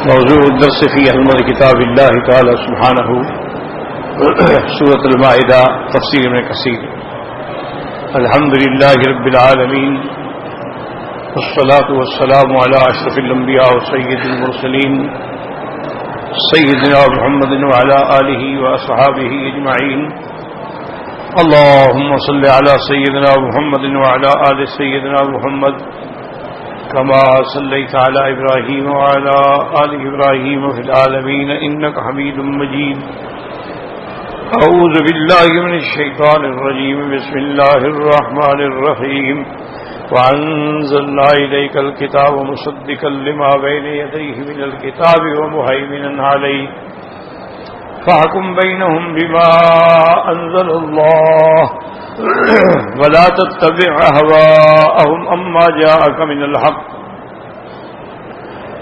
موضوع الدرس في علم كتاب الله تعالى سبحانه سورة المائدة تفسير ابن كثير. الحمد لله رب العالمين والصلاة والسلام على أشرف الأنبياء وسيد المرسلين سيدنا محمد وعلى آله وأصحابه أجمعين. اللهم صل على سيدنا محمد وعلى آل سيدنا محمد كما صليت على إبراهيم وعلى آل إبراهيم في العالمين إنك حميد مجيد. أعوذ بالله من الشيطان الرجيم. بسم الله الرحمن الرحيم. وأنزلنا إليك الكتاب مصدقا لما بين يديه من الكتاب ومهيمنا عليه فاحكم بينهم بما أنزل الله ولا تتبع أهواءهم أما جاءك من الحق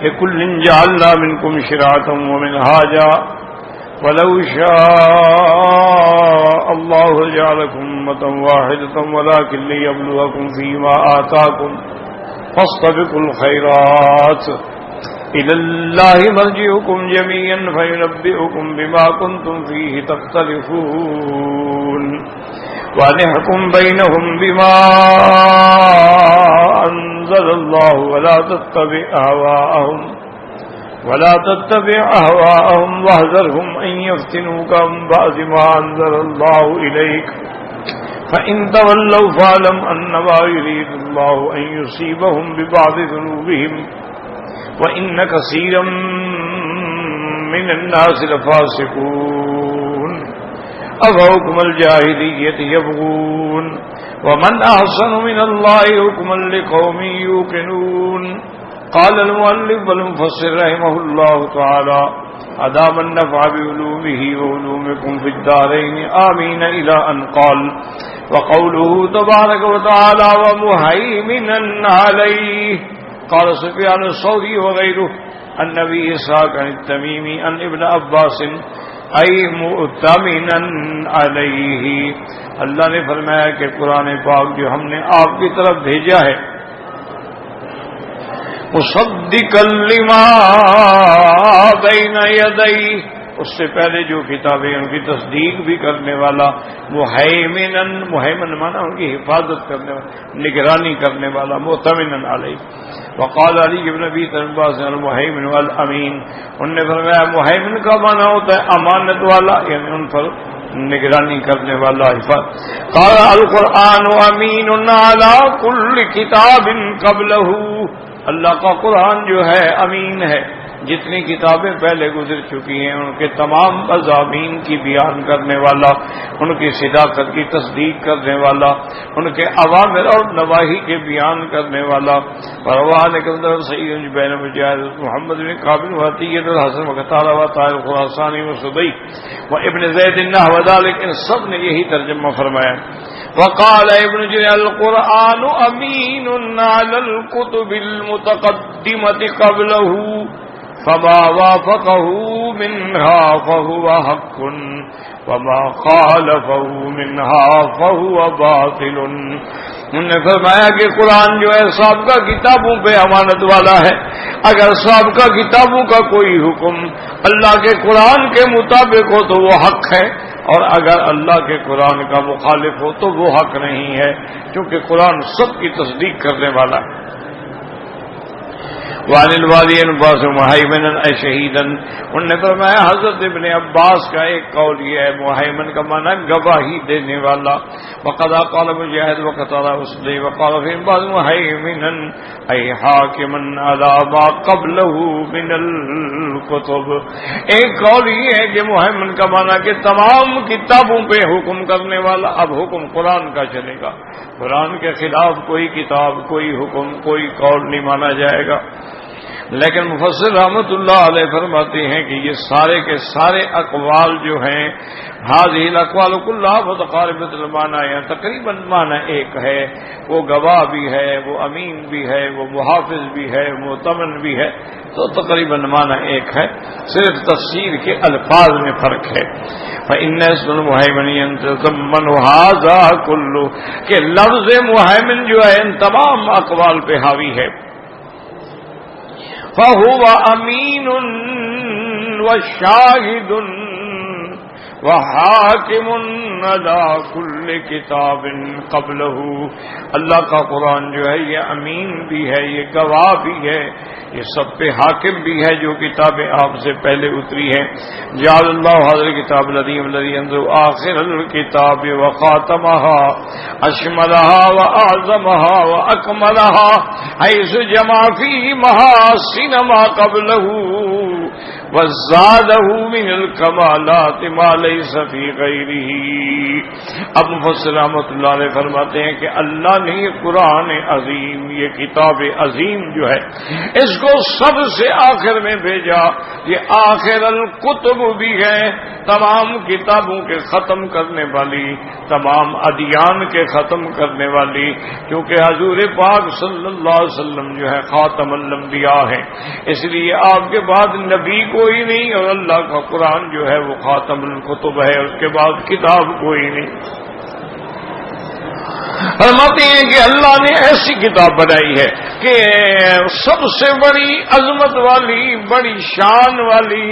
لكل جعلنا منكم شرعة ومنهاجا ولو شاء الله جعلكم أمة واحدة ولكن ليبلوكم فيما آتاكم فاستبقوا الخيرات إلى الله مرجعكم جميعا فينبئكم بما كنتم فيه تختلفون وأنحكم بينهم بما أنزل الله ولا تتبع أهواءهم واحذرهم أن يفتنوك عن بعض ما أنزل الله إليك فإن تولوا فاعلم أنما يريد الله أن يصيبهم ببعض ذنوبهم وَإِنَّ كَثِيرًا مِّنَ النَّاسِ لَفَاسِقُونَ أَفَحُكْمَ الْجَاهِلِيَّةِ يَبْغُونَ وَمَنْ أَحْسَنُ مِنَ اللَّهِ حُكْمًا لِقَوْمٍ يُوقِنُونَ. قال المؤلف والمفسر رحمه الله تعالى أدام النفع بعلومه وعلومكم في الدارين آمين إلى أن قال وقوله تبارك وتعالى ومهيمنا عليه. قال سفيان الثوری وغيره عن نبی اسحاق عن التمیمی عن ابن عباس ای مؤتمنا علیہ. اللہ نے فرمایا کہ قرآن پاک جو ہم نے آپ کی طرف بھیجا ہے مصدقا لما بین یدیہ، اس سے پہلے جو کتابیں ان کی تصدیق بھی کرنے والا، مہیمن مانا ان کی حفاظت کرنے والا، نگرانی کرنے والا، مؤتمنا علیہ. وقال علی بن ابی طالب المہیمن والامین، انہوں نے فرمایا مہیمن کا معنی ہوتا ہے امانت والا، یعنی ان پر نگرانی کرنے والا، حفاظت. قال القرآن امین علی کل کتاب قبلہ، اللہ کا قرآن جو ہے امین ہے، جتنی کتابیں پہلے گزر چکی ہیں ان کے تمام مضامین کی بیان کرنے والا، ان کی صداقت کی تصدیق کرنے والا، ان کے اوامر اور نواہی کے بیان کرنے والا. پروان کے اندر سعید بن مجاہد محمد بن قابل وعطیہ الحسن وقتادہ و طاہر خراسانی و صدی و ابن زید نحو ذلک، ان سب نے یہی ترجمہ فرمایا. وقال ابن جرير القرآن امین علی الکتب المتقدمة قبله فما وافقه منها فهو حق وما خالفه منها فهو باطل. انہوں نے فرمایا کہ قرآن جو ہے سابقہ کتابوں پہ امانت والا ہے. اگر سابقہ کتابوں کا کوئی حکم اللہ کے قرآن کے مطابق ہو تو وہ حق ہے، اور اگر اللہ کے قرآن کا مخالف ہو تو وہ حق نہیں ہے، کیونکہ قرآن سب کی تصدیق کرنے والا ہے. وعن الوالي عباس مهيمنا اي شهيدا، انہوں نے فرمایا حضرت ابن عباس کا ایک قول یہ ہے مہیمن کا معنی گواہی دینے والا. وقد قال مجاہد وقتادہ وسدی وقال في بعض مهيمنا اي حاكما على ما قبله من الكتب. ایک قول یہ ہے کہ مہیمن کا معنی کہ تمام کتابوں پہ حکم کرنے والا. اب حکم قرآن کا چلے گا، قرآن کے خلاف کوئی کتاب، کوئی حکم، کوئی قول نہیں مانا جائے گا. لیکن مفسر رحمۃ اللہ علیہ فرماتے ہیں کہ یہ سارے کے سارے اقوال جو ہیں هذه الاقوال كلها متقاربۃ المعنى، یا تقریباً معنی ایک ہے. وہ گواہ بھی ہے، وہ امین بھی ہے، وہ محافظ بھی ہے، مؤتمن بھی ہے، تو تقریباً معنی ایک ہے، صرف تفسیر کے الفاظ میں فرق ہے. فإن اسم المهيمن يتضمن هذا كله، کہ لفظ مہیمن جو ہے ان تمام اقوال پہ حاوی ہے. فهو امین وشاہد وحاکم علی کل کتاب قبلہ. اللہ کا قرآن جو ہے یہ امین بھی ہے، یہ گواہ بھی ہے، یہ سب پہ حاکم بھی ہے جو کتابیں آپ سے پہلے اتری ہیں. جعل اللہ حاضر کتاب العظیم الذی انزل آخر الکتاب وخاتمها اشملها واعظمها واکملها حيث جمع فيه محاسن ما قبله وزادہ من الکمالات ما لیس فی غیرہ. اب مفسر رحمۃ اللہ علیہ فرماتے ہیں کہ اللہ نے یہ قرآن عظیم، یہ کتاب عظیم جو ہے، اس کو سب سے آخر میں بھیجا. یہ آخر الکتب بھی ہے، تمام کتابوں کے ختم کرنے والی، تمام ادیان کے ختم کرنے والی، کیونکہ حضور پاک صلی اللہ علیہ وسلم جو ہے خاتم الانبیاء ہیں، اس لیے آپ کے بعد نبی کوئی نہیں، اور اللہ کا قرآن جو ہے وہ خاتم الکتب ہے، اس کے بعد کتاب کوئی نہیں. فرماتے ہیں کہ اللہ نے ایسی کتاب بنائی ہے کہ سب سے بڑی عظمت والی، بڑی شان والی،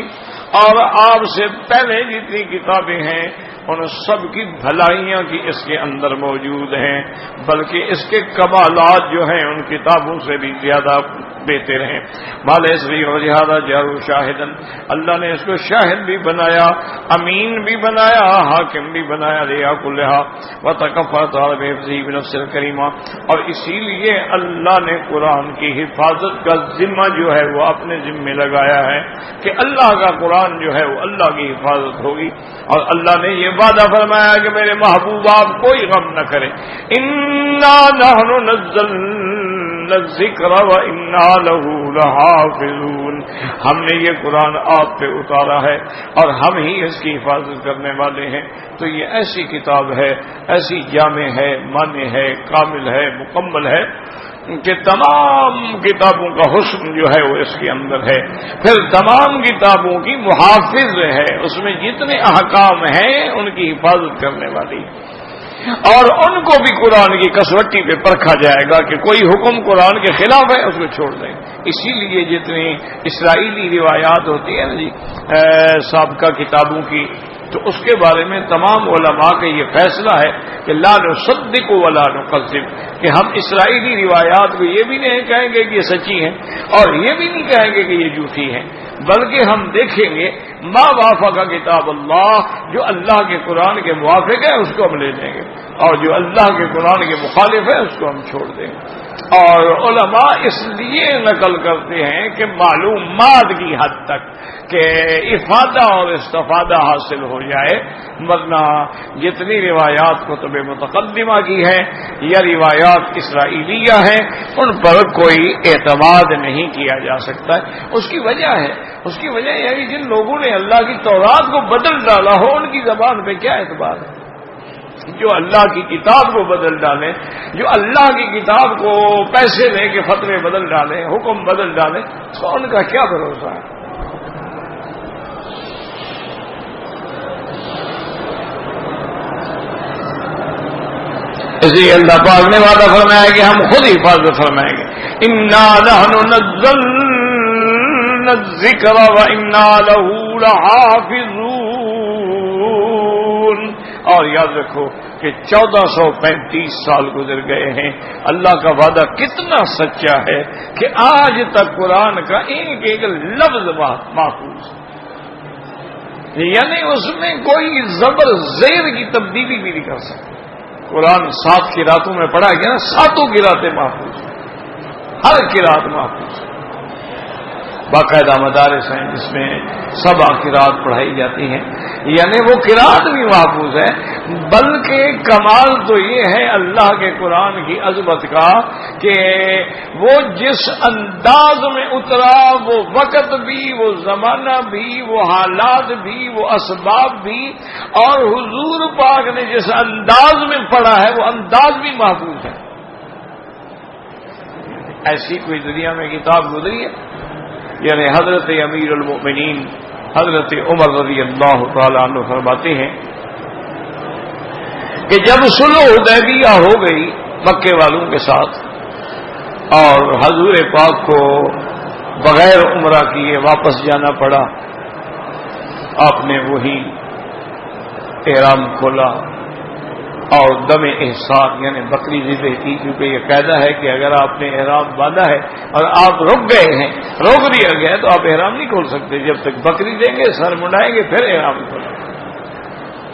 اور آپ سے پہلے جتنی کتابیں ہیں ان سب کی بھلائیاں کی اس کے اندر موجود ہیں، بلکہ اس کے کمالات جو ہیں ان کتابوں سے بھی زیادہ بہتر ہیں. مالسری اور لہٰذا جارو شاہدن، اللہ نے اس کو شاہد بھی بنایا، امین بھی بنایا، حاکم بھی بنایا. ریا کلھا وتکفرت بحفظہ بنفس الکریمہ، اور اسی لیے اللہ نے قرآن کی حفاظت کا ذمہ جو ہے وہ اپنے ذمے لگایا ہے کہ اللہ کا قرآن جو ہے وہ اللہ کی حفاظت ہوگی. اور اللہ نے یہ وعدہ فرمایا کہ میرے محبوب آپ کوئی غم نہ کریں. انا نحن نزلنا الذکر وانا لہ لحافظون، ہم نے یہ قرآن آپ پہ اتارا ہے اور ہم ہی اس کی حفاظت کرنے والے ہیں. تو یہ ایسی کتاب ہے، ایسی جامع ہے، معنی ہے، کامل ہے، مکمل ہے کہ تمام کتابوں کا حسن جو ہے وہ اس کے اندر ہے. پھر تمام کتابوں کی محافظ ہے، اس میں جتنے احکام ہیں ان کی حفاظت کرنے والی، اور ان کو بھی قرآن کی کسوٹی پہ پرکھا جائے گا کہ کوئی حکم قرآن کے خلاف ہے اس کو چھوڑ دیں. اسی لیے جتنی اسرائیلی روایات ہوتی ہیں نا جی سابقہ کتابوں کی، تو اس کے بارے میں تمام علماء کا یہ فیصلہ ہے کہ لا نصدق ولا نکذب، کہ ہم اسرائیلی روایات کو یہ بھی نہیں کہیں گے کہ یہ سچی ہیں اور یہ بھی نہیں کہیں گے کہ یہ جھوٹی ہیں، بلکہ ہم دیکھیں گے ما وافق کتاب اللہ، جو اللہ کے قرآن کے موافق ہے اس کو ہم لے لیں گے، اور جو اللہ کے قرآن کے مخالف ہے اس کو ہم چھوڑ دیں گے. اور علماء اس لیے نقل کرتے ہیں کہ معلومات کی حد تک کہ افادہ اور استفادہ حاصل ہو جائے، ورنہ جتنی روایات کتب متقدمہ کی ہیں یا روایات اسرائیلیہ ہیں ان پر کوئی اعتماد نہیں کیا جا سکتا. اس کی وجہ یہ ہے کہ جن لوگوں نے اللہ کی تورات کو بدل ڈالا ہو ان کی زبان پہ کیا اعتبار ہے. جو اللہ کی کتاب کو بدل ڈالیں، جو اللہ کی کتاب کو پیسے لے کے فتوے بدل ڈالیں، حکم بدل ڈالیں، تو ان کا کیا بھروسہ ہے. اس لیے اللہ پاک نے وعدہ فرمایا کہ ہم خود حفاظت فرمائیں گے. انا نحن نزلنا الذکر وانا لہ لحافظون. اور یاد رکھو کہ 1435 سال گزر گئے ہیں، اللہ کا وعدہ کتنا سچا ہے کہ آج تک قرآن کا ایک ایک لفظ محفوظ، یعنی اس میں کوئی زبر زیر کی تبدیلی بھی نہیں کر سکتا. قرآن 7 قراتوں میں پڑھا گیا نا، 7 قراتیں محفوظ، ہر قرات محفوظ. باقاعدہ مدارس ہیں جس میں 7 قرات پڑھائی جاتی ہیں، یعنی وہ قرات بھی محفوظ ہے. بلکہ کمال تو یہ ہے اللہ کے قرآن کی عظمت کا کہ وہ جس انداز میں اترا، وہ وقت بھی، وہ زمانہ بھی، وہ حالات بھی، وہ اسباب بھی، اور حضور پاک نے جس انداز میں پڑھا ہے وہ انداز بھی محفوظ ہے. ایسی کوئی دنیا میں کتاب گزری ہے؟ یعنی حضرت امیر المؤمنین حضرت عمر رضی اللہ تعالی عنہ فرماتے ہیں کہ جب صلح حدیبیہ ہو گئی مکے والوں کے ساتھ اور حضور پاک کو بغیر عمرہ کیے واپس جانا پڑا. آپ نے وہی احرام کھولا اور دم احسان یعنی بکری ذبح کی، کیونکہ یہ قاعدہ ہے کہ اگر آپ نے احرام باندھا ہے اور آپ رک گئے ہیں، روک دیا گیا تو آپ احرام نہیں کھول سکتے. جب تک بکری دیں گے، سر منڈائیں گے، پھر احرام کھولیں.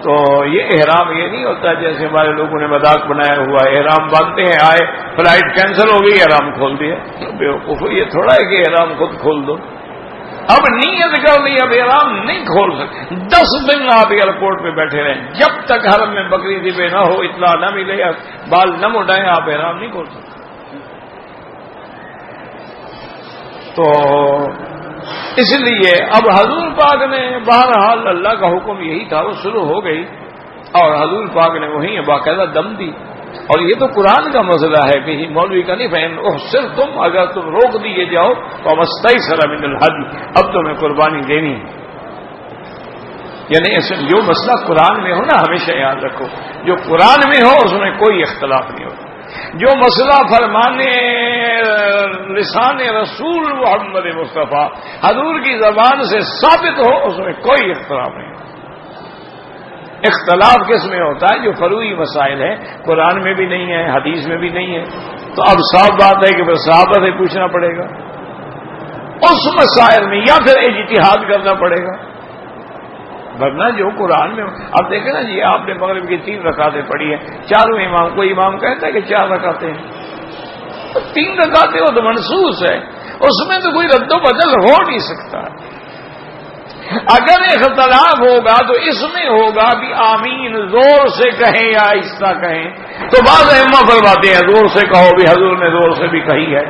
تو یہ احرام یہ نہیں ہوتا جیسے ہمارے لوگوں نے مذاق بنایا ہوا ہے، احرام باندھتے ہیں، آئے فلائٹ کینسل ہو گئی، احرام کھول دیا. بیوقوف، یہ تھوڑا ہے کہ احرام خود کھول دو. اب نیت کر لی، اب احرام نہیں کھول سکتے. 10 دن آپ ایئرپورٹ پہ بیٹھے رہیں، جب تک حرم میں بکری ذبح نہ ہو، اطلاع نہ ملے، بال نہ مڈائیں، آپ احرام نہیں کھول سکتے. تو اس لیے اب حضور پاک نے بہرحال اللہ کا حکم یہی تھا، وہ شروع ہو گئی اور حضور پاک نے وہیں باقاعدہ دم دی. اور یہ تو قرآن کا مسئلہ ہے، کسی مولوی کا نہیں فہم. صرف تم اگر تم روک دیے جاؤ تو مستیسر من الہدی، اب تمہیں قربانی دینی ہے. یعنی جو مسئلہ قرآن میں ہو نا، ہمیشہ یاد رکھو، جو قرآن میں ہو اس میں کوئی اختلاف نہیں ہوتا. جو مسئلہ فرمانے لسان رسول محمد مصطفیٰ حضور کی زبان سے ثابت ہو، اس میں کوئی اختلاف نہیں. اختلاف کس میں ہوتا ہے؟ جو فروعی مسائل ہیں، قرآن میں بھی نہیں ہے، حدیث میں بھی نہیں ہے. تو اب صاف بات ہے کہ پھر صحابہ سے پوچھنا پڑے گا اس مسائل میں، یا پھر اجتہاد کرنا پڑے گا. ورنہ جو قرآن میں اب دیکھیں نا جی، آپ نے مغرب کی 3 رکعتیں پڑھی ہیں، چاروں امام، کوئی امام کہتا ہے کہ 4 رکعتیں ہیں، 3 رکعتیں وہ تو منسوخ ہے، اس میں تو کوئی رد و بدل ہو نہیں سکتا. اگر اختلاف ہوگا تو اس میں ہوگا کہ آمین زور سے کہیں یا آہستہ کہیں. تو بعض ائمہ فرماتے ہیں زور سے کہو، بھی حضور نے زور سے بھی کہی ہے.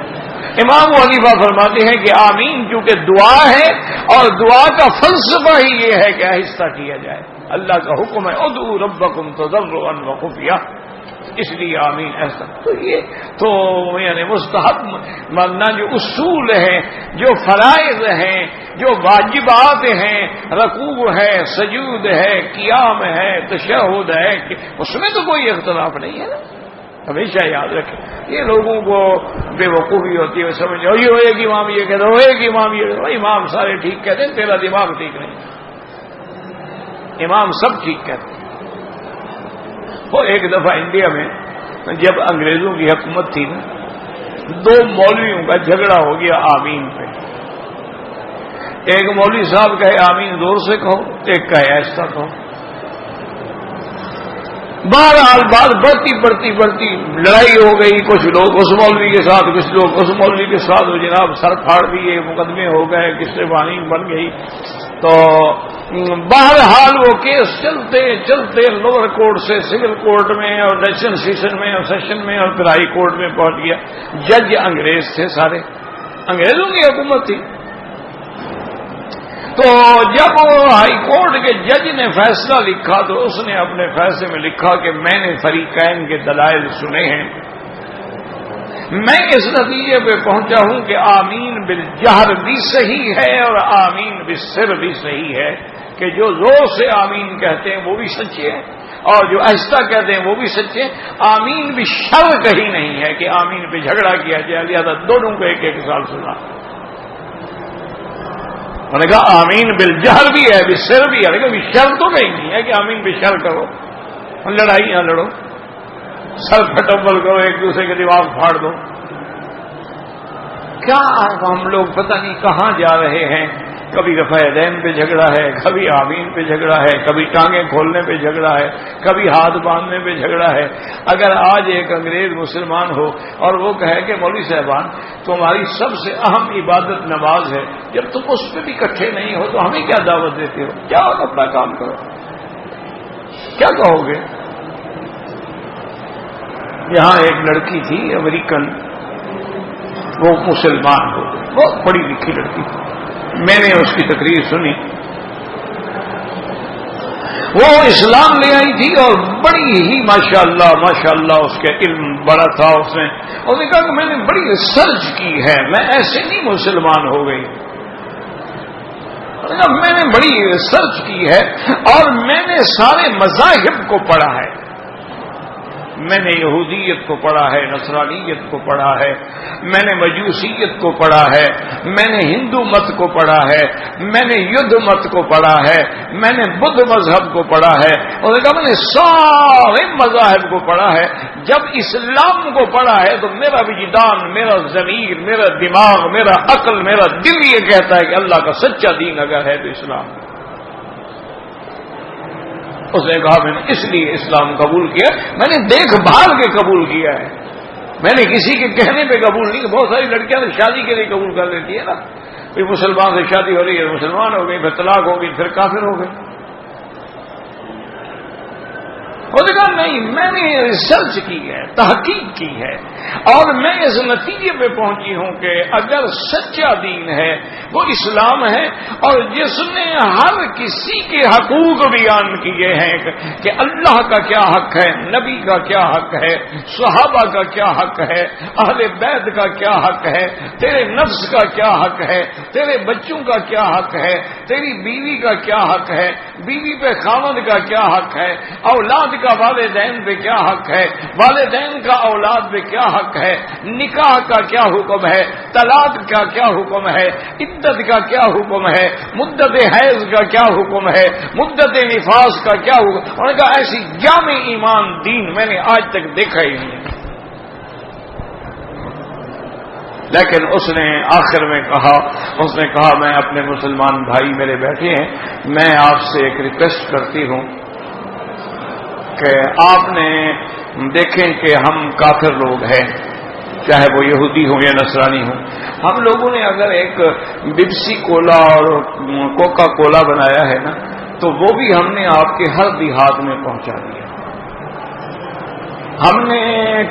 امام حنیفہ فرماتے ہیں کہ آمین چونکہ دعا ہے اور دعا کا فلسفہ ہی یہ ہے کہ آہستہ کیا جائے. اللہ کا حکم ہے ادعوا ربکم تضرعا وخفیہ، اس لیے آمین ایسا. تو یہ تو یعنی مستحب ماننا، جو اصول ہیں، جو فرائض ہیں، جو واجبات ہیں، رکوع ہے، سجود ہے، قیام ہے، تشہد ہے، اس میں تو کوئی اختلاف نہیں ہے نا. ہمیشہ یاد رکھیں، یہ لوگوں کو بے وقوفی ہوتی ہے، سمجھ یہ ہو ایک امام یہ کہتے ہو، ایک امام یہ کہتے، امام سارے ٹھیک کہتے ہیں، تیرا دماغ ٹھیک نہیں. امام سب ٹھیک کہتے ہیں. وہ ایک دفعہ انڈیا میں جب انگریزوں کی حکومت تھی نا، 2 مولویوں کا جھگڑا ہو گیا آمین پہ. ایک مولوی صاحب کہے آمین زور سے کہو، ایک کہے ایسا کہو. بہرحال بات بڑھتی لڑائی ہو گئی. کچھ لوگ اس مولوی کے ساتھ، کچھ لوگ اس مولوی کے ساتھ، وہ جناب سر پھاڑ دیے، مقدمے ہو گئے، قصے بانی بن گئی. تو بہرحال وہ کیس چلتے لوور کورٹ سے سول کورٹ میں اور نیشنل سیشن میں اور سیشن میں اور پھر ہائی کورٹ میں پہنچ گیا. جج انگریز تھے، سارے انگریزوں کی حکومت تھی. تو جب ہائی کورٹ کے جج نے فیصلہ لکھا تو اس نے اپنے فیصلے میں لکھا کہ میں نے فریقین کے دلائل سنے ہیں، میں اس نتیجے پہ پہنچا ہوں کہ آمین بالجہر بھی صحیح ہے اور آمین بالسر بھی صحیح ہے، کہ جو زور سے آمین کہتے ہیں وہ بھی سچے ہیں اور جو آہستہ کہتے ہیں وہ بھی سچے ہیں. آمین بھی شر کہیں نہیں ہے کہ آمین پہ جھگڑا کیا جائے، لہٰذا دونوں کو 1-1 سال سنا. انہوں نے کہا آمین بالجہر بھی ہے، بالسر بھی ہے، لیکن شر تو کہیں نہیں ہے کہ آمین بشر کرو، لڑائی نہ لڑو، سر پھٹبل کرو، ایک دوسرے کے دماغ پھاڑ دو. کیا ہم لوگ پتہ نہیں کہاں جا رہے ہیں. کبھی رفع یدین پہ جھگڑا ہے، کبھی آمین پہ جھگڑا ہے، کبھی ٹانگیں کھولنے پہ جھگڑا ہے، کبھی ہاتھ باندھنے پہ جھگڑا ہے. اگر آج ایک انگریز مسلمان ہو اور وہ کہے کہ مولوی صاحبان تمہاری سب سے اہم عبادت نماز ہے، جب تم اس پہ بھی اکٹھے نہیں ہو تو ہمیں کیا دعوت دیتے ہو؟ جاؤ اپنا کام کرو. کیا کہو گے؟ یہاں ایک لڑکی تھی امریکن، وہ مسلمان ہو، بہت پڑھی لکھی لڑکی تھی. میں نے اس کی تقریر سنی، وہ اسلام لے آئی تھی اور بڑی ہی ماشاءاللہ اس کے علم بڑا تھا. اس نے کہا کہ میں نے بڑی ریسرچ کی ہے، میں ایسے نہیں مسلمان ہو گئی. میں نے بڑی ریسرچ کی ہے اور میں نے سارے مذاہب کو پڑھا ہے. میں نے یہودیت کو پڑھا ہے، نصرانیت کو پڑھا ہے، میں نے مجوسیت کو پڑھا ہے، میں نے ہندو مت کو پڑھا ہے، میں نے یدھ مت کو پڑھا ہے، میں نے بدھ مذہب کو پڑھا ہے، اور میں نے سارے مذاہب کو پڑھا ہے۔ جب اسلام کو پڑھا ہے تو میرا وجدان، میرا ضمیر، میرا دماغ، میرا عقل، میرا دل یہ کہتا ہے کہ اللہ کا سچا دین اگر ہے تو اسلام۔ اس نے کہا میں نے اس لیے اسلام قبول کیا، میں نے دیکھ بھال کے قبول کیا ہے، میں نے کسی کے کہنے پہ قبول نہیں۔ بہت ساری لڑکیاں تو شادی کے لیے قبول کر لیتی ہے نا، پھر مسلمان سے شادی ہو رہی ہے، مسلمان ہو گئی، پھر طلاق ہو گئی، پھر کافر ہو گئی۔ وہ نے کہا نہیں، میں نے ریسرچ کی ہے، تحقیق کی ہے، اور میں اس نتیجے پہ پہنچی ہوں کہ اگر سچا دین ہے وہ اسلام ہے، اور جس نے ہر کسی کے حقوق بیان کیے ہیں کہ اللہ کا کیا حق ہے، نبی کا کیا حق ہے، صحابہ کا کیا حق ہے، اہل بیت کا کیا حق ہے، تیرے نفس کا کیا حق ہے، تیرے بچوں کا کیا حق ہے، تیری بیوی کا کیا حق ہے، بیوی پہ خاوند کا کیا حق ہے، اولاد کا والدین پہ کیا حق ہے، والدین کا اولاد پہ کیا حق ہے، نکاح کا کیا حکم ہے، طلاق کا کیا حکم ہے، عدت کا کیا حکم ہے، مدت حیض کا کیا حکم ہے، مدت نفاس کا کیا حکم۔ انہوں نے کہا ایسی جامع ایمان دین میں نے آج تک دیکھا ہی نہیں۔ لیکن اس نے آخر میں کہا، اس نے کہا میں اپنے مسلمان بھائی میرے بیٹھے ہیں، میں آپ سے ایک ریکویسٹ کرتی ہوں کہ آپ نے دیکھیں کہ ہم کافر لوگ ہیں، چاہے وہ یہودی ہوں یا نصرانی ہوں، ہم لوگوں نے اگر ایک بپسی کولا اور کوکا کولا بنایا ہے نا تو وہ بھی ہم نے آپ کے ہر دیہات میں پہنچا دیا۔ ہم نے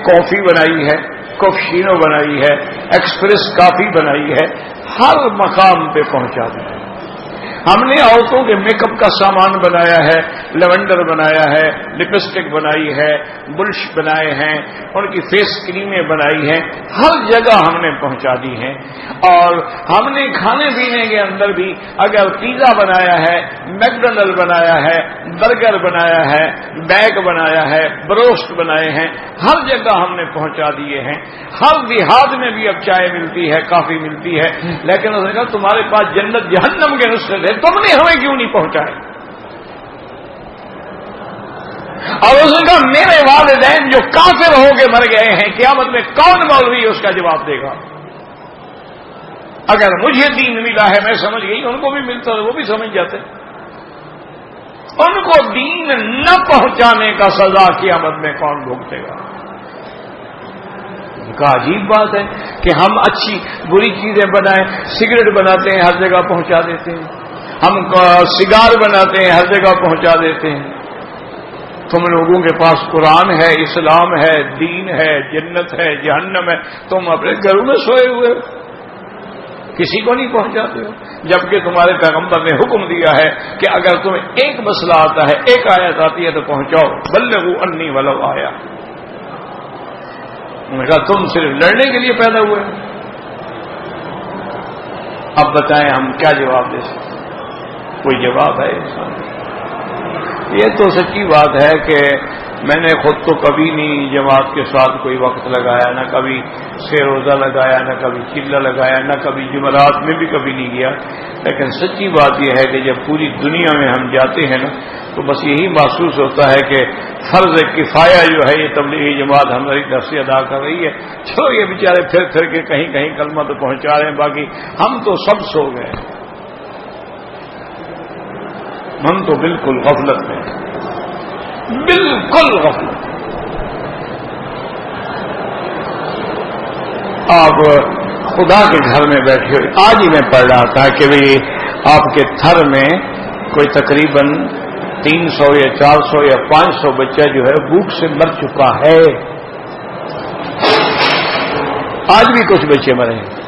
کافی بنائی ہے، کافشینو بنائی ہے، ایکسپریس کافی بنائی ہے، ہر مقام پہ پہنچا دیا۔ ہم نے عورتوں کے میک اپ کا سامان بنایا ہے، لیونڈر بنایا ہے، لپسٹک بنائی ہے، بلش بنائے ہیں، ان کی فیس کریمیں بنائی ہیں، ہر جگہ ہم نے پہنچا دی ہیں۔ اور ہم نے کھانے پینے کے اندر بھی اگر پیزا بنایا ہے، میکڈونلڈ بنایا ہے، برگر بنایا ہے، بیگ بنایا ہے، بروسٹ بنائے ہیں، ہر جگہ ہم نے پہنچا دیے ہیں۔ ہر دیہات میں بھی اب چائے ملتی ہے، کافی ملتی ہے، لیکن اس نے کہا تمہارے پاس جنت جہنم کے نسخے تھے، تم نے ہمیں کیوں نہیں پہنچائے؟ اور اس نے کہا میرے والدین جو کافر ہو کے مر گئے ہیں، قیامت میں کون مولوی اس کا جواب دے گا؟ اگر مجھے دین ملا ہے میں سمجھ گئی، ان کو بھی ملتا ہے وہ بھی سمجھ جاتے، ان کو دین نہ پہنچانے کا سزا قیامت میں کون بھگتے گا؟ کا عجیب بات ہے کہ ہم اچھی بری چیزیں بنائیں، سگریٹ بناتے ہیں ہر جگہ پہنچا دیتے ہیں، ہم سگار بناتے ہیں ہر جگہ پہنچا دیتے ہیں۔ تم لوگوں کے پاس قرآن ہے، اسلام ہے، دین ہے، جنت ہے، جہنم ہے، تم اپنے گھروں میں سوئے ہوئے ہو، کسی کو نہیں پہنچاتے ہو، جبکہ تمہارے پیغمبر نے حکم دیا ہے کہ اگر تمہیں ایک مسئلہ آتا ہے، ایک آیت آتی ہے تو پہنچاؤ، بلغوا انی ولو آیا۔ انہوں نے کہا تم صرف لڑنے کے لیے پیدا ہوئے۔ اب بتائیں ہم کیا جواب دے سکتے؟ کوئی جواب ہے؟ یہ تو سچی بات ہے کہ میں نے خود تو کبھی نہیں جماعت کے ساتھ کوئی وقت لگایا، نہ کبھی سے روزہ لگایا، نہ کبھی چلہ لگایا، نہ کبھی جمعرات میں بھی کبھی نہیں گیا، لیکن سچی بات یہ ہے کہ جب پوری دنیا میں ہم جاتے ہیں نا تو بس یہی محسوس ہوتا ہے کہ فرض کفایہ جو ہے یہ تبلیغی جماعت ہماری طرف سے ادا کر رہی ہے۔ چلو یہ بیچارے پھر پھر کے کہیں کہیں کلمہ تو پہنچا رہے ہیں، باقی ہم تو سب سو گئے، ہم تو بالکل غفلت میں، بالکل غفلت۔ آپ خدا کے گھر میں بیٹھے ہوئے، آج ہی میں پڑھ رہا تھا کہ بھئی آپ کے تھر میں کوئی تقریباً 300 یا 400 یا 500 بچہ جو ہے بھوک سے مر چکا ہے، آج بھی کچھ بچے مرے ہیں،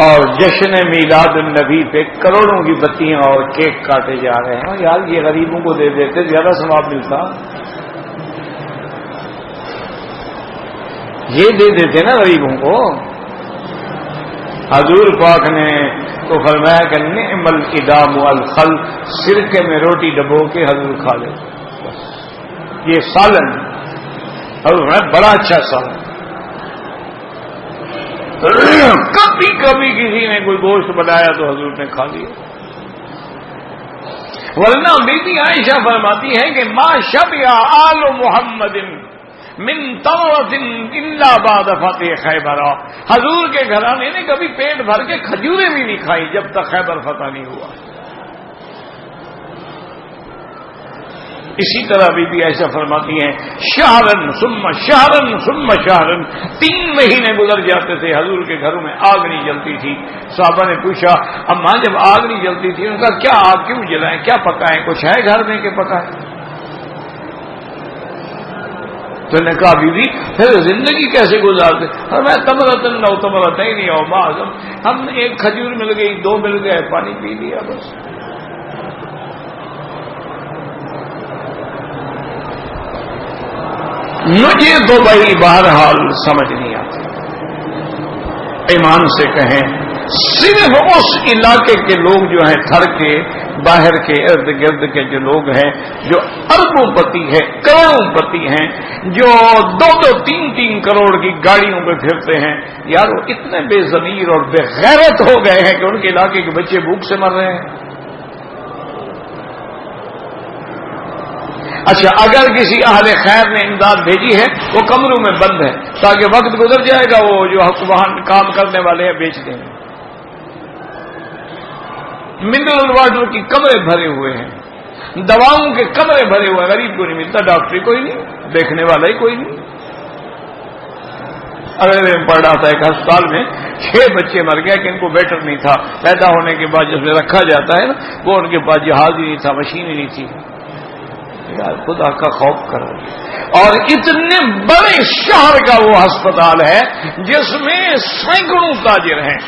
اور جشن میلاد النبی پہ کروڑوں کی بتیاں اور کیک کاٹے جا رہے ہیں۔ یار یہ غریبوں کو دے دیتے زیادہ ثواب ملتا، یہ دے دیتے نا غریبوں کو۔ حضور پاک نے تو فرمایا کہ نعم الادام والخل، سرکے میں روٹی ڈبو کے حضور کھا لے، بس یہ سالن حضور میں بڑا اچھا سوال. کبھی کبھی کسی نے کوئی گوشت بنایا تو حضور نے کھا لیا. ورنہ بی بی عائشہ فرماتی ہے کہ ما شبع آل محمد من طوۃ الا بعد فتح خیبر. حضور کے گھرانے نے کبھی پیٹ بھر کے کھجوریں بھی نہیں کھائی جب تک خیبر فتح نہیں ہوا. اسی طرح بی بی ایسا فرماتی ہیں شہرن ثم شہرن ثم شہرن، 3 مہینے گزر جاتے تھے حضور کے گھروں میں آگ نہیں جلتی تھی. صحابہ نے پوچھا اماں جب آگ نہیں جلتی تھی، ان کا کیا آگ کیوں جلائیں، کیا پکائیں، کچھ ہے گھر میں کہ پکائیں؟ تو نے کہا بیوی پھر زندگی کیسے گزارتے؟ اور میں تمرتن نو تمرتین نہیں ہو معظم، ہم ایک کھجور مل گئی، 2 مل گئے، پانی پی لیا بس. مجھے تو بھائی بہرحال سمجھ نہیں آتی. ایمان سے کہیں صرف اس علاقے کے لوگ جو ہیں، تھر کے باہر کے ارد گرد کے جو لوگ ہیں، جو اربوں پتی ہیں، کروڑوں پتی ہیں، جو 2-2 3-3 کروڑ کی گاڑیوں پہ پھرتے ہیں، یار وہ اتنے بے ضمیر اور بے غیرت ہو گئے ہیں کہ ان کے علاقے کے بچے بھوک سے مر رہے ہیں. اچھا اگر کسی اہل خیر نے امداد بھیجی ہے، وہ کمروں میں بند ہے تاکہ وقت گزر جائے گا، وہ جو وہاں کام کرنے والے ہیں بیچ دیں گے. منرل واٹر کی کمرے بھرے ہوئے ہیں، دواؤں کے کمرے بھرے ہوئے ہیں، غریب کو نہیں ملتا، ڈاکٹری کوئی نہیں، دیکھنے والا ہی کوئی نہیں. اگر میں پڑھ رہا تھا ایک ہسپتال میں 6 بچے مر گئے کہ ان کو بیٹر نہیں تھا، پیدا ہونے کے بعد جس میں رکھا جاتا ہے نا، وہ ان کے پاس جہاز ہی نہیں تھا، مشین ہی نہیں تھی. خدا کا خوف کرو. اور اتنے بڑے شہر کا وہ ہسپتال ہے جس میں سینکڑوں تاجر ہیں،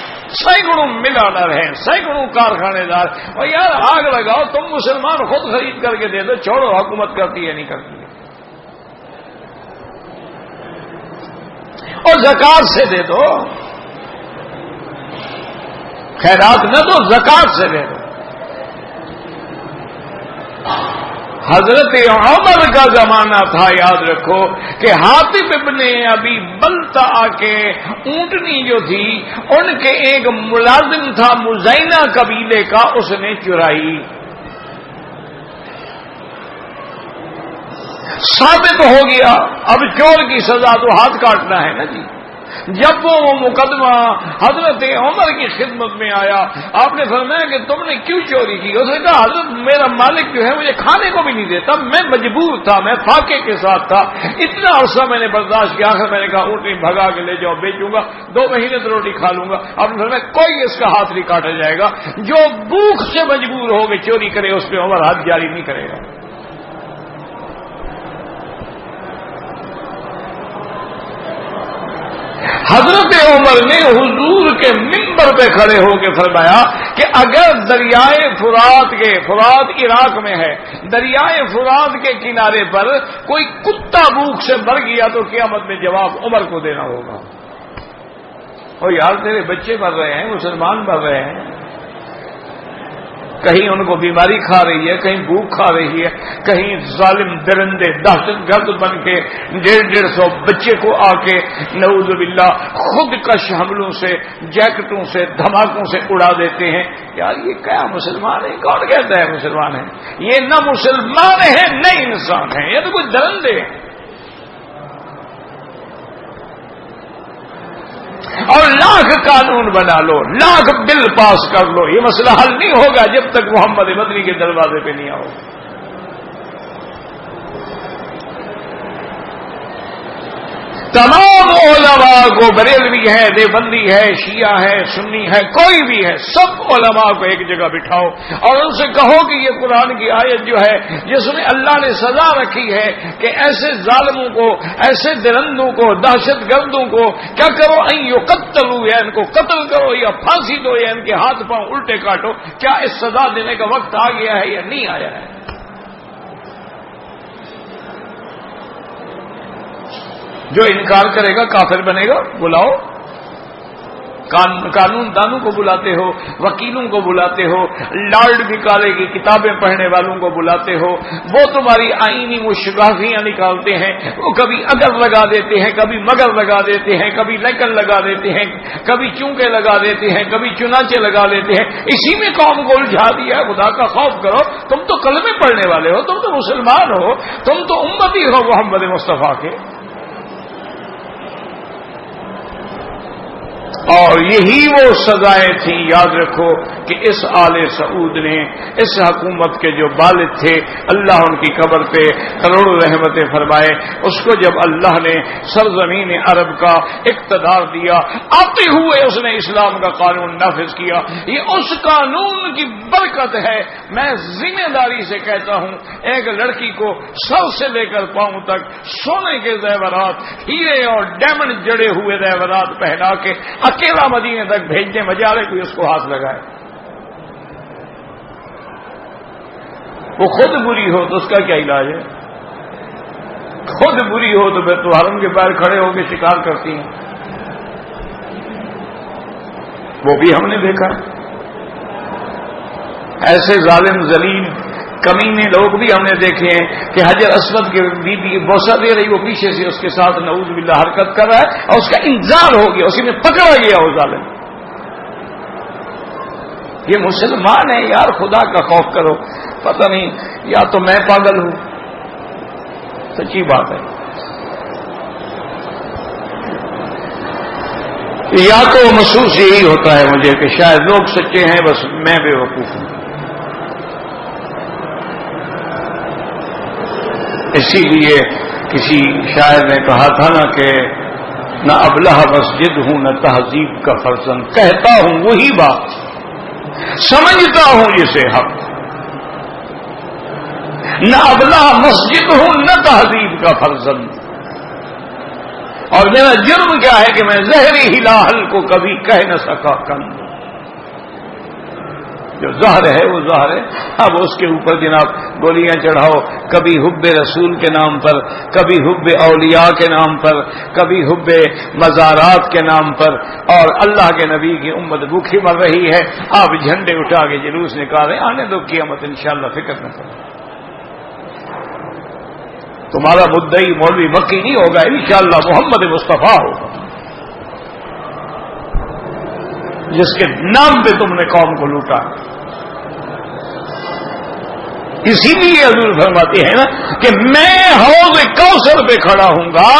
سینکڑوں ملانر ہیں، سینکڑوں کارخانے دار. اور یار آگ لگاؤ، تم مسلمان خود خرید کر کے دے دو، چھوڑو حکومت کرتی ہے نہیں کرتی ہے، اور زکات سے دے دو، خیرات نہ دو، زکات سے دے دو. حضرت عمر کا زمانہ تھا، یاد رکھو، کہ حاطب ابن ابی بلتع کے اونٹنی جو تھی ان کے ایک ملازم تھا مزینہ قبیلے کا، اس نے چرائی. ثابت ہو گیا، اب چور کی سزا تو ہاتھ کاٹنا ہے نا جی. جب وہ مقدمہ حضرت عمر کی خدمت میں آیا، آپ نے فرمایا کہ تم نے کیوں چوری کی؟ اس نے کہا حضرت میرا مالک جو ہے مجھے کھانے کو بھی نہیں دیتا، میں مجبور تھا، میں فاقے کے ساتھ تھا، اتنا عرصہ میں نے برداشت کیا. آخر میں نے کہا اونٹنی بھگا کے لے جاؤ، بیچوں گا، 2 مہینے تو روٹی کھا لوں گا. آپ نے فرمایا کوئی اس کا ہاتھ نہیں کاٹا جائے گا، جو بھوک سے مجبور ہو کے چوری کرے اس پہ عمر ہاتھ جاری نہیں کرے گا. حضرت عمر نے حضور کے منبر پہ کھڑے ہو کے فرمایا کہ اگر دریائے فرات عراق میں ہے، دریائے فرات کے کنارے پر کوئی کتا بھوک سے مر گیا تو قیامت میں جواب عمر کو دینا ہوگا. اور یار تیرے بچے مر رہے ہیں، مسلمان مر رہے ہیں، کہیں ان کو بیماری کھا رہی ہے، کہیں بھوک کھا رہی ہے، کہیں ظالم درندے دہشت گرد بن کے 150 بچے کو آ کے نعوذ باللہ خود کش حملوں سے، جیکٹوں سے، دھماکوں سے اڑا دیتے ہیں. یار یہ کیا مسلمان ہے؟ کون کہتا ہے مسلمان ہے؟ یہ نہ مسلمان ہے نہ انسان ہے، یہ تو کچھ درندے ہیں. اور لاکھ قانون بنا لو، لاکھ بل پاس کر لو، یہ مسئلہ حل نہیں ہوگا جب تک محمد مدنی کے دروازے پہ نہیں آؤ. تمام علماء کو، بریلوی ہے، دیوبندی ہے، شیعہ ہے، سنی ہے، کوئی بھی ہے، سب علماء کو ایک جگہ بٹھاؤ اور ان سے کہو کہ یہ قرآن کی آیت جو ہے جس میں اللہ نے سزا رکھی ہے کہ ایسے ظالموں کو، ایسے درندوں کو، دہشت گردوں کو کیا کرو، یقتلوا، یا ان کو قتل کرو یا پھانسی دو یا ان کے ہاتھ پاؤں الٹے کاٹو. کیا اس سزا دینے کا وقت آ گیا ہے یا نہیں آیا ہے؟ جو انکار کرے گا کافر بنے گا. بلاؤ. قانون دانوں کو بلاتے ہو، وکیلوں کو بلاتے ہو، لارڈ نکالے کی کتابیں پڑھنے والوں کو بلاتے ہو، وہ تمہاری آئینی مشگافیاں نکالتے ہیں، وہ کبھی اگر لگا دیتے ہیں، کبھی مگر لگا دیتے ہیں، کبھی لیکن لگا دیتے ہیں، کبھی چونکے لگا دیتے ہیں، کبھی چنانچہ لگا دیتے ہیں، اسی میں قوم کو الجھا دیا ہے۔ خدا کا خوف کرو، تم تو کلمے پڑھنے والے ہو، تم تو مسلمان ہو، تم تو امتی ہو محمد مصطفیٰ کے۔ اور یہی وہ سزائیں تھیں، یاد رکھو کہ اس آل سعود نے، اس حکومت کے جو والد تھے، اللہ ان کی قبر پہ کروڑوں رحمتیں فرمائے، اس کو جب اللہ نے سرزمین عرب کا اقتدار دیا، آتے ہوئے اس نے اسلام کا قانون نافذ کیا۔ یہ اس قانون کی برکت ہے۔ میں ذمہ داری سے کہتا ہوں، ایک لڑکی کو سر سے لے کر پاؤں تک سونے کے زیورات، ہیرے اور ڈائمنڈ جڑے ہوئے زیورات پہنا کے اکیلا مدینے تک بھیجنے مجالے کوئی اس کو ہاتھ لگائے۔ وہ خود بری ہو تو اس کا کیا علاج ہے؟ خود بری ہو تو پھر تو حرم کے باہر کھڑے ہو کے شکار کرتی ہیں، وہ بھی ہم نے دیکھا۔ ایسے ظالم ذلیل کمینے لوگ بھی ہم نے دیکھے ہیں کہ حجر اسود کے بی بی بوسہ دے رہی، وہ پیچھے سے اس کے ساتھ نعوذ باللہ حرکت کر رہا ہے اور اس کا انذار ہو گیا، اسی میں پکڑا گیا وہ ظالم۔ یہ مسلمان ہے یار، خدا کا خوف کرو۔ پتہ نہیں یا تو میں پاگل ہوں، سچی بات ہے، یا تو محسوس یہی ہوتا ہے مجھے کہ شاید لوگ سچے ہیں، بس میں بے وقوف ہوں۔ اسی لیے کسی شاعر نے کہا تھا نا کہ نہ ابلہ مسجد ہوں نہ تہذیب کا فرزند، کہتا ہوں وہی بات، سمجھتا ہوں جسے حق، نہ ابلہ مسجد ہوں نہ تہذیب کا فرزند، اور میرا جرم کیا ہے کہ میں زہری ہلاحل کو کبھی کہہ نہ سکا کند۔ جو زہر ہے وہ زہر ہے، اب اس کے اوپر جناب گولیاں چڑھاؤ، کبھی حب رسول کے نام پر، کبھی حب اولیاء کے نام پر، کبھی حب مزارات کے نام پر، اور اللہ کے نبی کی امت بھوکھی مر رہی ہے، آپ جھنڈے اٹھا کے جلوس نکالیں، آنے دو قیامت انشاءاللہ، فکر نہ کرو۔ تمہارا مدعی مولوی مکی نہیں ہوگا، انشاءاللہ محمد مصطفیٰ ہوگا، جس کے نام پہ تم نے قوم کو لوٹا۔ اسی لیے حضور فرماتے ہیں نا کہ میں حوض کوثر پہ کھڑا ہوں گا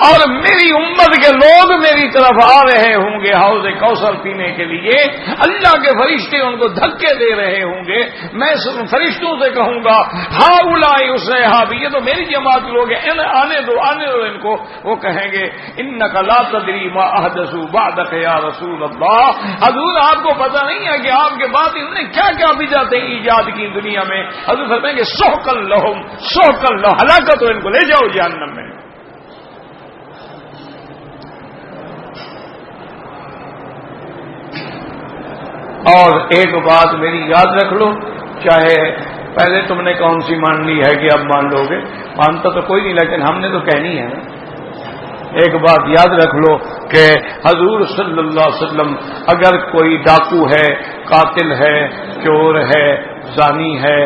اور میری امت کے لوگ میری طرف آ رہے ہوں گے حوض کوثر پینے کے لیے، اللہ کے فرشتے ان کو دھکے دے رہے ہوں گے، میں فرشتوں سے کہوں گا ہؤلاء اصحابی، یہ تو میری جماعت لوگ ہیں، آنے دو ان کو۔ وہ کہیں گے انک لا تدری ما احدثوا بعدک یا رسول اللہ، حضور آپ کو پتہ نہیں ہے کہ آپ کے بعد انہوں نے کیا کیا بدعتیں ایجاد کی دنیا میں۔ حضور فرمائیں گے سحقا لہم سحقا لہم، ہلاکت ہو ان کو، لے جاؤ جہنم میں۔ اور ایک بات میری یاد رکھ لو، چاہے پہلے تم نے کون سی مان لی ہے کہ اب مان لو گے، مانتا تو کوئی نہیں لیکن ہم نے تو کہنی ہے نا۔ ایک بات یاد رکھ لو کہ حضور صلی اللہ علیہ وسلم اگر کوئی ڈاکو ہے، قاتل ہے، چور ہے، زانی ہے،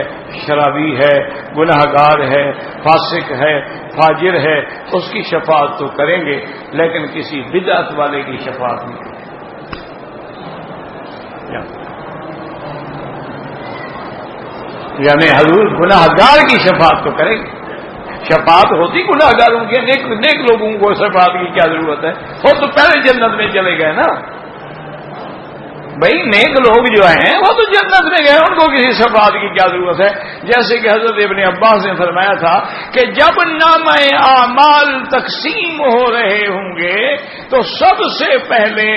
شرابی ہے، گناہگار ہے، فاسق ہے، فاجر ہے، اس کی شفاعت تو کریں گے لیکن کسی بدعت والے کی شفاعت نہیں کریں گے۔ یعنی حضور گناہگار کی شفاعت تو کریں گے، شفاعت ہوتی گناہگاروں کی، نیک لوگوں کو شفاعت کی کیا ضرورت ہے، وہ تو پہلے جنت میں چلے گئے نا بھائی، نیک لوگ جو ہیں وہ تو جنت میں گئے، ان کو کسی شفاعت کی کیا ضرورت ہے۔ جیسے کہ حضرت ابن عباس نے فرمایا تھا کہ جب نامہ اعمال تقسیم ہو رہے ہوں گے تو سب سے پہلے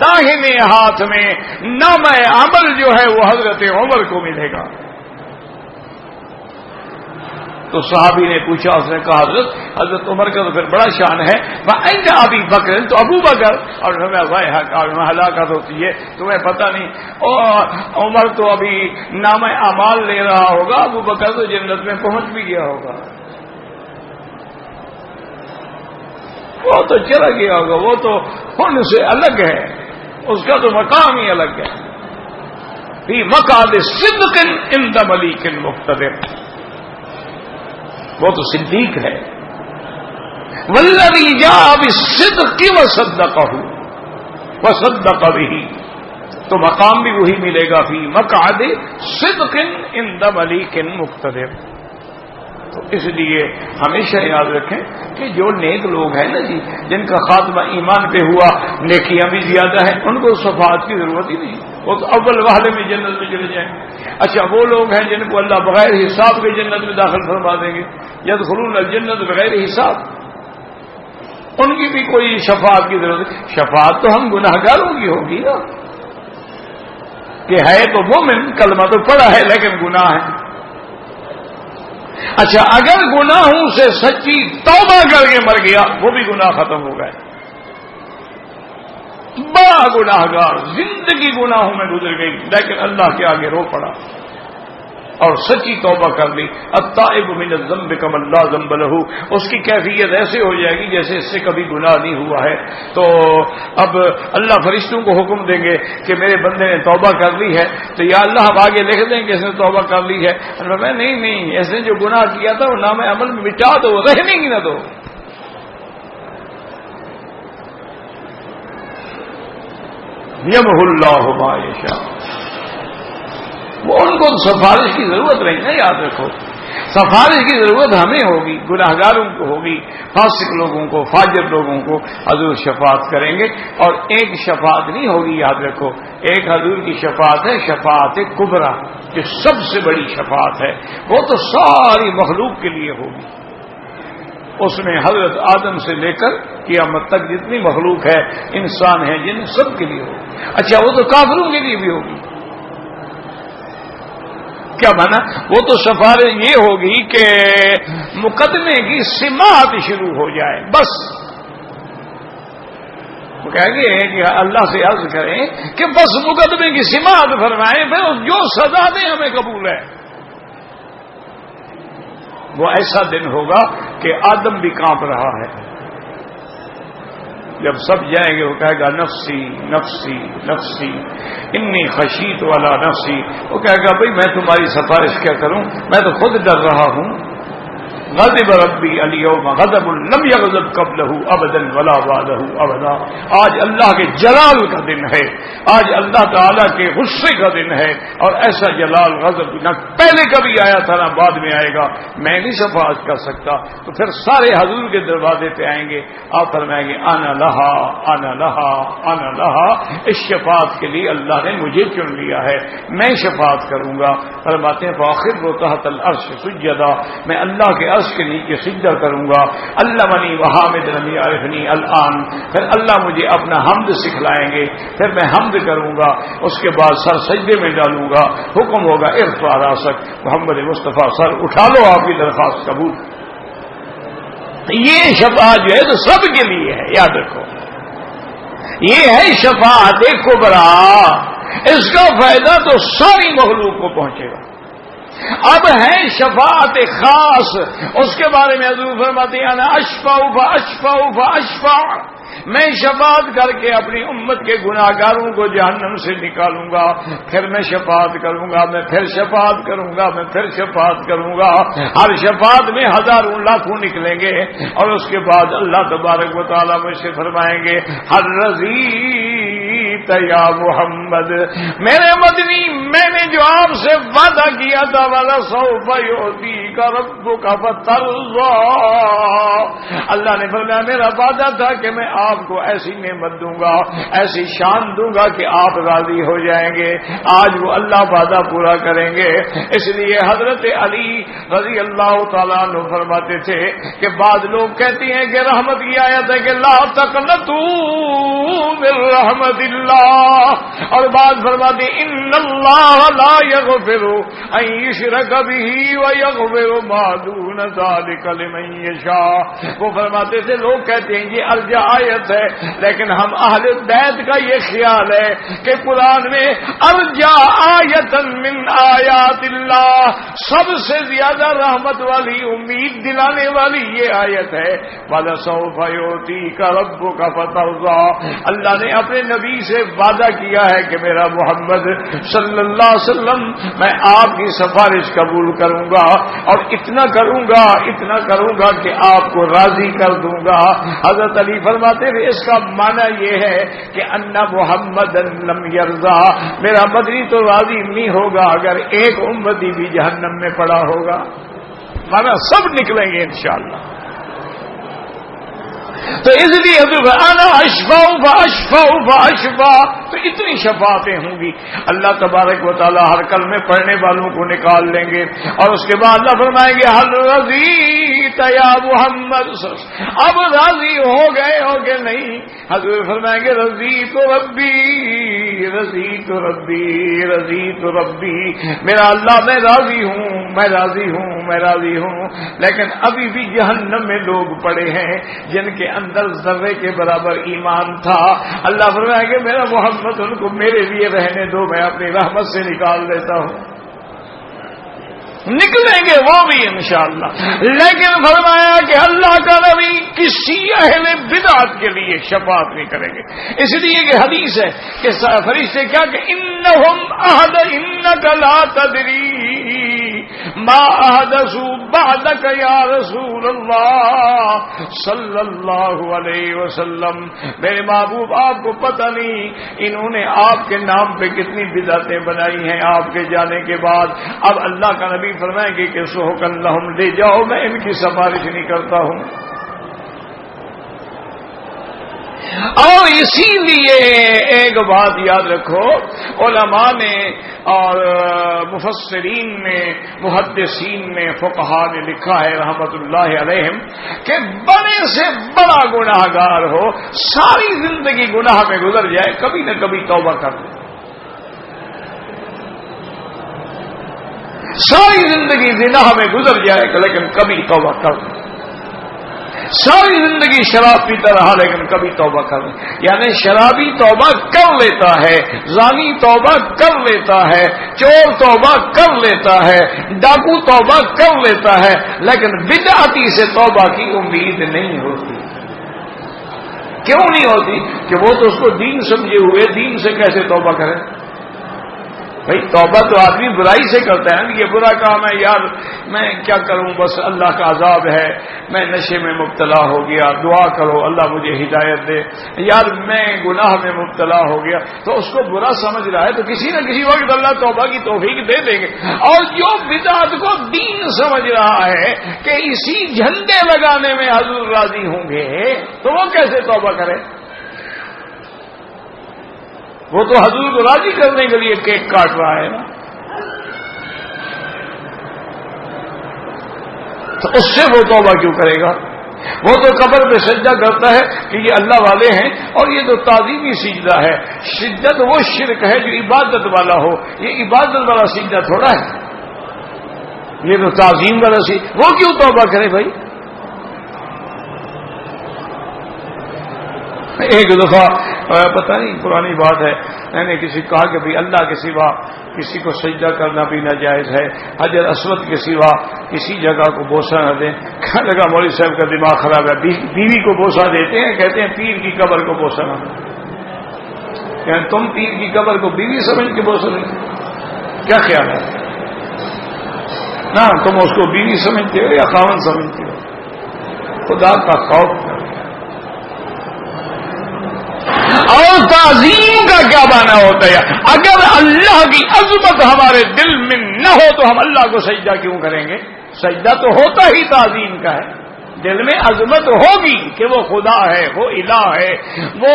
داہنے ہاتھ میں نامہ عمل جو ہے وہ حضرت عمر کو ملے گا۔ تو صحابی نے پوچھا، اس نے کہا حضرت عمر کا تو پھر بڑا شان ہے، وَأَيْنَ أَبِي بَكْرٍ، تو ابو بکر، اور ہلاکت ہوتی ہے تمہیں پتہ نہیں، اور عمر تو ابھی نام اعمال لے رہا ہوگا، ابو بکر تو جنت میں پہنچ بھی گیا ہوگا، وہ تو چلا گیا ہوگا، وہ تو ان سے الگ ہے۔ اس کا تو مقام ہی الگ ہے. فی مقعد صدق عند ملیک مقتدر، وہ تو صدیق ہے. والذی جاء بالصدق وصدقہ بہ، تو مقام بھی وہی ملے گا فی مقعد صدق عند ملیک مقتدر. تو اس لیے ہمیشہ یاد رکھیں کہ جو نیک لوگ ہیں نا جی، جن کا خاتمہ ایمان پہ ہوا، نیکیاں بھی زیادہ ہیں، ان کو صفات کی ضرورت ہی نہیں، وہ تو اول وہلے میں جنت میں چلے جائیں. اچھا وہ لوگ ہیں جن کو اللہ بغیر حساب کے جنت میں داخل فرما دیں گے، یدخلون الجنت بغیر حساب، ان کی بھی کوئی شفاعت کی ضرورت ہے. شفاعت تو ہم گناہگاروں کی ہوگی نا، کہ ہے تو مومن، کلمہ تو پڑا ہے لیکن گناہ ہے. اچھا اگر گناہوں سے سچی توبہ کر کے مر گیا، وہ بھی گناہ ختم ہو گئے. بڑا گناہگار، زندگی گناہوں میں گزر گئی لیکن اللہ کے آگے رو پڑا اور سچی توبہ کر لی. التائب من الذنب کمن لا ذنب لہ، اس کی کیفیت ایسے ہو جائے گی جیسے اس سے کبھی گناہ نہیں ہوا ہے. تو اب اللہ فرشتوں کو حکم دیں گے کہ میرے بندے نے توبہ کر لی ہے، تو یا اللہ اب آگے لکھ دیں کہ اس نے توبہ کر لی ہے. میں نہیں، اس نے جو گناہ کیا تھا وہ نام عمل میں مٹا دو، رہنے کی نہ دو. یمحو اللہ ما یشاء. وہ ان کو سفارش کی ضرورت نہیں ہے، یاد رکھو. سفارش کی ضرورت ہمیں ہوگی، گناہگاروں کو ہوگی، فاسق لوگوں کو، فاجر لوگوں کو حضور شفاعت کریں گے. اور ایک شفاعت نہیں ہوگی، یاد رکھو، ایک حضور کی شفاعت ہے شفاعت کبریٰ، جو سب سے بڑی شفاعت ہے. وہ تو ساری مخلوق کے لیے ہوگی. اس میں حضرت آدم سے لے کر قیامت تک جتنی مخلوق ہے، انسان ہے جن سب کے لیے ہوگی. اچھا وہ تو کافروں کے لیے بھی ہوگی. کیا مانا؟ وہ تو سفارش یہ ہوگی کہ مقدمے کی سماعت شروع ہو جائے. بس وہ کہیں گے کہ اللہ سے عرض کریں کہ بس مقدمے کی سماعت فرمائیں، پھر جو سزا دیں ہمیں قبول ہے. وہ ایسا دن ہوگا کہ آدم بھی کانپ رہا ہے. جب سب جائیں گے وہ کہے گا نفسی نفسی نفسی انی خشیت والا نفسی. وہ کہے گا بھئی میں تمہاری سفارش کیا کروں، میں تو خود ڈر رہا ہوں. غضب ربی الیوم غضب لم یغضب قبلہ ابدا ولا بعدہ ابدا. آج اللہ کے جلال کا دن ہے، آج اللہ تعالیٰ کے غصے کا دن ہے، اور ایسا جلال غضب نہ پہلے کبھی آیا تھا نہ بعد میں آئے گا. میں نہیں شفاعت کر سکتا. تو پھر سارے حضور کے دروازے پہ آئیں گے، آپ فرمائیں گے انا لہا انا لہا انا لہا. اس شفاعت کے لیے اللہ نے مجھے چن لیا ہے، میں شفاعت کروں گا. فرماتے ہیں فاخر و تحت العرش سجدا، میں اللہ کے عرش کے نیچے سجدہ کروں گا. علمنی وحامد لم یعرفنی الان. پھر اللہ مجھے اپنا حمد سکھلائیں گے، پھر میں حمد کروں گا. اس کے بعد سر سجدے میں ڈالوں گا. حکم ہوگا ارفع راسک، محمد مصطفیٰ سر اٹھا لو، آپ کی درخواست قبول. یہ شفاعت جو ہے تو سب کے لیے ہے، یاد رکھو. یہ ہے شفاعت کبریٰ. اس کا فائدہ تو ساری مخلوق کو پہنچے گا. اب ہے شفاعت خاص، اس کے بارے میں حضور فرماتے ہیں انا اشفع فاشفع فاشفع. میں شفاعت کر کے اپنی امت کے گناہگاروں کو جہنم سے نکالوں گا، پھر میں شفاعت کروں گا، میں پھر شفاعت کروں گا، میں پھر شفاعت کروں گا. ہر شفاعت میں ہزاروں لاکھوں نکلیں گے، اور اس کے بعد اللہ تبارک و تعالیٰ مجھ سے فرمائیں گے ہر رضیت یا محمد، میرے مدنی میں نے جو آپ سے وعدہ کیا تھا وَلَسَوْفَ يُعْطِيكَ رَبُّكَ فَتَرْضَىٰ. اللہ نے فرمایا میرا وعدہ تھا کہ میں آپ کو ایسی نعمت دوں گا، ایسی شان دوں گا کہ آپ راضی ہو جائیں گے. آج وہ اللہ وعدہ پورا کریں گے. اس لیے حضرت علی رضی اللہ تعالیٰ عنہ فرماتے تھے کہ بعض لوگ کہتے ہیں کہ رحمت کی آیت ہے کہ لا تقنطوا من رحمت اللہ، اور بعض فرماتے ہیں ان اللہ لا یغفر ان یشرک بہ ویغفر ما دون ذلک لمن یشاء. وہ فرماتے تھے لوگ کہتے ہیں یہ ارجع آیت ہے، لیکن ہم اہل بیت کا یہ خیال ہے کہ قرآن میں ارجع آیت من آیات اللہ، سب سے زیادہ رحمت والی، امید دلانے والی یہ آیت ہے وَلَسَوْفَ يُعْطِيكَ رَبُّكَ فَتَرْضَىٰ. اللہ نے اپنے نبی سے وعدہ کیا ہے کہ میرا محمد صلی اللہ علیہ وسلم میں آپ کی سفارش قبول کروں گا اور اتنا کروں گا کہ آپ کو راضی کر دوں گا. حضرت علی فرماتے ہیں اس کا معنی یہ ہے کہ ان محمد لم یرضا، میرا مدنی تو راضی نہیں ہوگا اگر ایک امتی بھی جہنم میں پڑا ہوگا، مانا سب نکلیں گے انشاءاللہ. تو اس لیے انا اشفع تو اتنی شفاعتیں ہوں گی. اللہ تبارک و تعالی ہر کلمے پڑھنے والوں کو نکال لیں گے اور اس کے بعد اللہ فرمائیں گے حل رضیت یا محمد، اب راضی ہو گئے ہو کہ نہیں؟ حضور فرمائیں گے رضیت ربی، میرا اللہ میں راضی ہوں. لیکن ابھی بھی جہنم میں لوگ پڑے ہیں جن کے اندر ذرے کے برابر ایمان تھا. اللہ فرمائے کہ میرا محمد ان کو میرے لیے رہنے دو، میں اپنی رحمت سے نکال دیتا ہوں. نکلیں گے وہ بھی انشاءاللہ. لیکن فرمایا کہ اللہ کا نبی کسی اہل بدعت کے لیے شفاعت نہیں کریں گے، اس لیے کہ حدیث ہے کہ فرشتے کیا کہ انک لا تدری ما احدثوا بعدک یا رسول اللہ صلی اللہ علیہ وسلم، میرے محبوب آپ کو پتہ نہیں انہوں نے آپ کے نام پہ کتنی بدعتیں بنائی ہیں آپ کے جانے کے بعد. اب اللہ کا نبی فرمائیں گے کہ سحقا لہم، لے جاؤ، میں ان کی سفارش نہیں کرتا ہوں. اور اسی لیے ایک بات یاد رکھو، علماء نے اور مفسرین نے، محدثین نے، فقہاء نے لکھا ہے رحمت اللہ علیہم کہ بڑے سے بڑا گناہگار ہو، ساری زندگی گناہ میں گزر جائے، کبھی نہ کبھی توبہ کر لے. ساری زندگی زنا میں گزر جائے لیکن کبھی توبہ کر لے. ساری زندگی شراب پیتا رہا لیکن کبھی توبہ کر لے. یعنی شرابی توبہ کر لیتا ہے، زانی توبہ کر لیتا ہے، چور توبہ کر لیتا ہے، ڈاکو توبہ کر لیتا ہے، لیکن بدعتی سے توبہ کی امید نہیں ہوتی. کیوں نہیں ہوتی؟ کہ وہ تو اس کو دین سمجھے ہوئے، دین سے کیسے توبہ کرے؟ بھائی توبہ تو آدمی برائی سے کرتا ہے، یہ برا کام ہے، یار میں کیا کروں، بس اللہ کا عذاب ہے، میں نشے میں مبتلا ہو گیا، دعا کرو اللہ مجھے ہدایت دے، یار میں گناہ میں مبتلا ہو گیا، تو اس کو برا سمجھ رہا ہے تو کسی نہ کسی وقت اللہ توبہ کی توفیق دے دیں گے. اور جو بدعت کو دین سمجھ رہا ہے کہ اسی جھنڈے لگانے میں حضور راضی ہوں گے، تو وہ کیسے توبہ کرے؟ وہ تو حضور کو راضی کرنے کے لیے کیک کاٹ رہا ہے نا، تو اس سے وہ توبہ کیوں کرے گا؟ وہ تو قبر پہ سجدہ کرتا ہے کہ یہ اللہ والے ہیں، اور یہ تو تعظیمی سجدہ ہے. سجدہ تو وہ شرک ہے جو عبادت والا ہو، یہ عبادت والا سجدہ تھوڑا ہے، یہ تو تعظیم والا سجدہ. وہ کیوں توبہ کرے بھائی؟ ایک دفعہ پتہ نہیں پرانی بات ہے، میں نے کسی کہا کہ بھائی اللہ کے سوا کسی کو سجدہ کرنا بھی ناجائز ہے، حجر اسود کے سوا کسی جگہ کو بوسہ نہ دیں. کہنے لگا مولوی صاحب کا دماغ خراب ہے، بیوی کو بوسہ دیتے ہیں، کہتے ہیں پیر کی قبر کو بوسہ نہ دیں. یعنی تم پیر کی قبر کو بیوی سمجھ کے بوسہ دیں، کیا خیال ہے؟ نہ تم اس کو بیوی سمجھتے ہو یا خاوند سمجھتے ہو؟ خدا کا خوف. اور تعظیم کا کیا معنی ہوتا ہے؟ اگر اللہ کی عظمت ہمارے دل میں نہ ہو تو ہم اللہ کو سجدہ کیوں کریں گے؟ سجدہ تو ہوتا ہی تعظیم کا ہے. دل میں عظمت ہوگی کہ وہ خدا ہے، وہ الہ ہے، وہ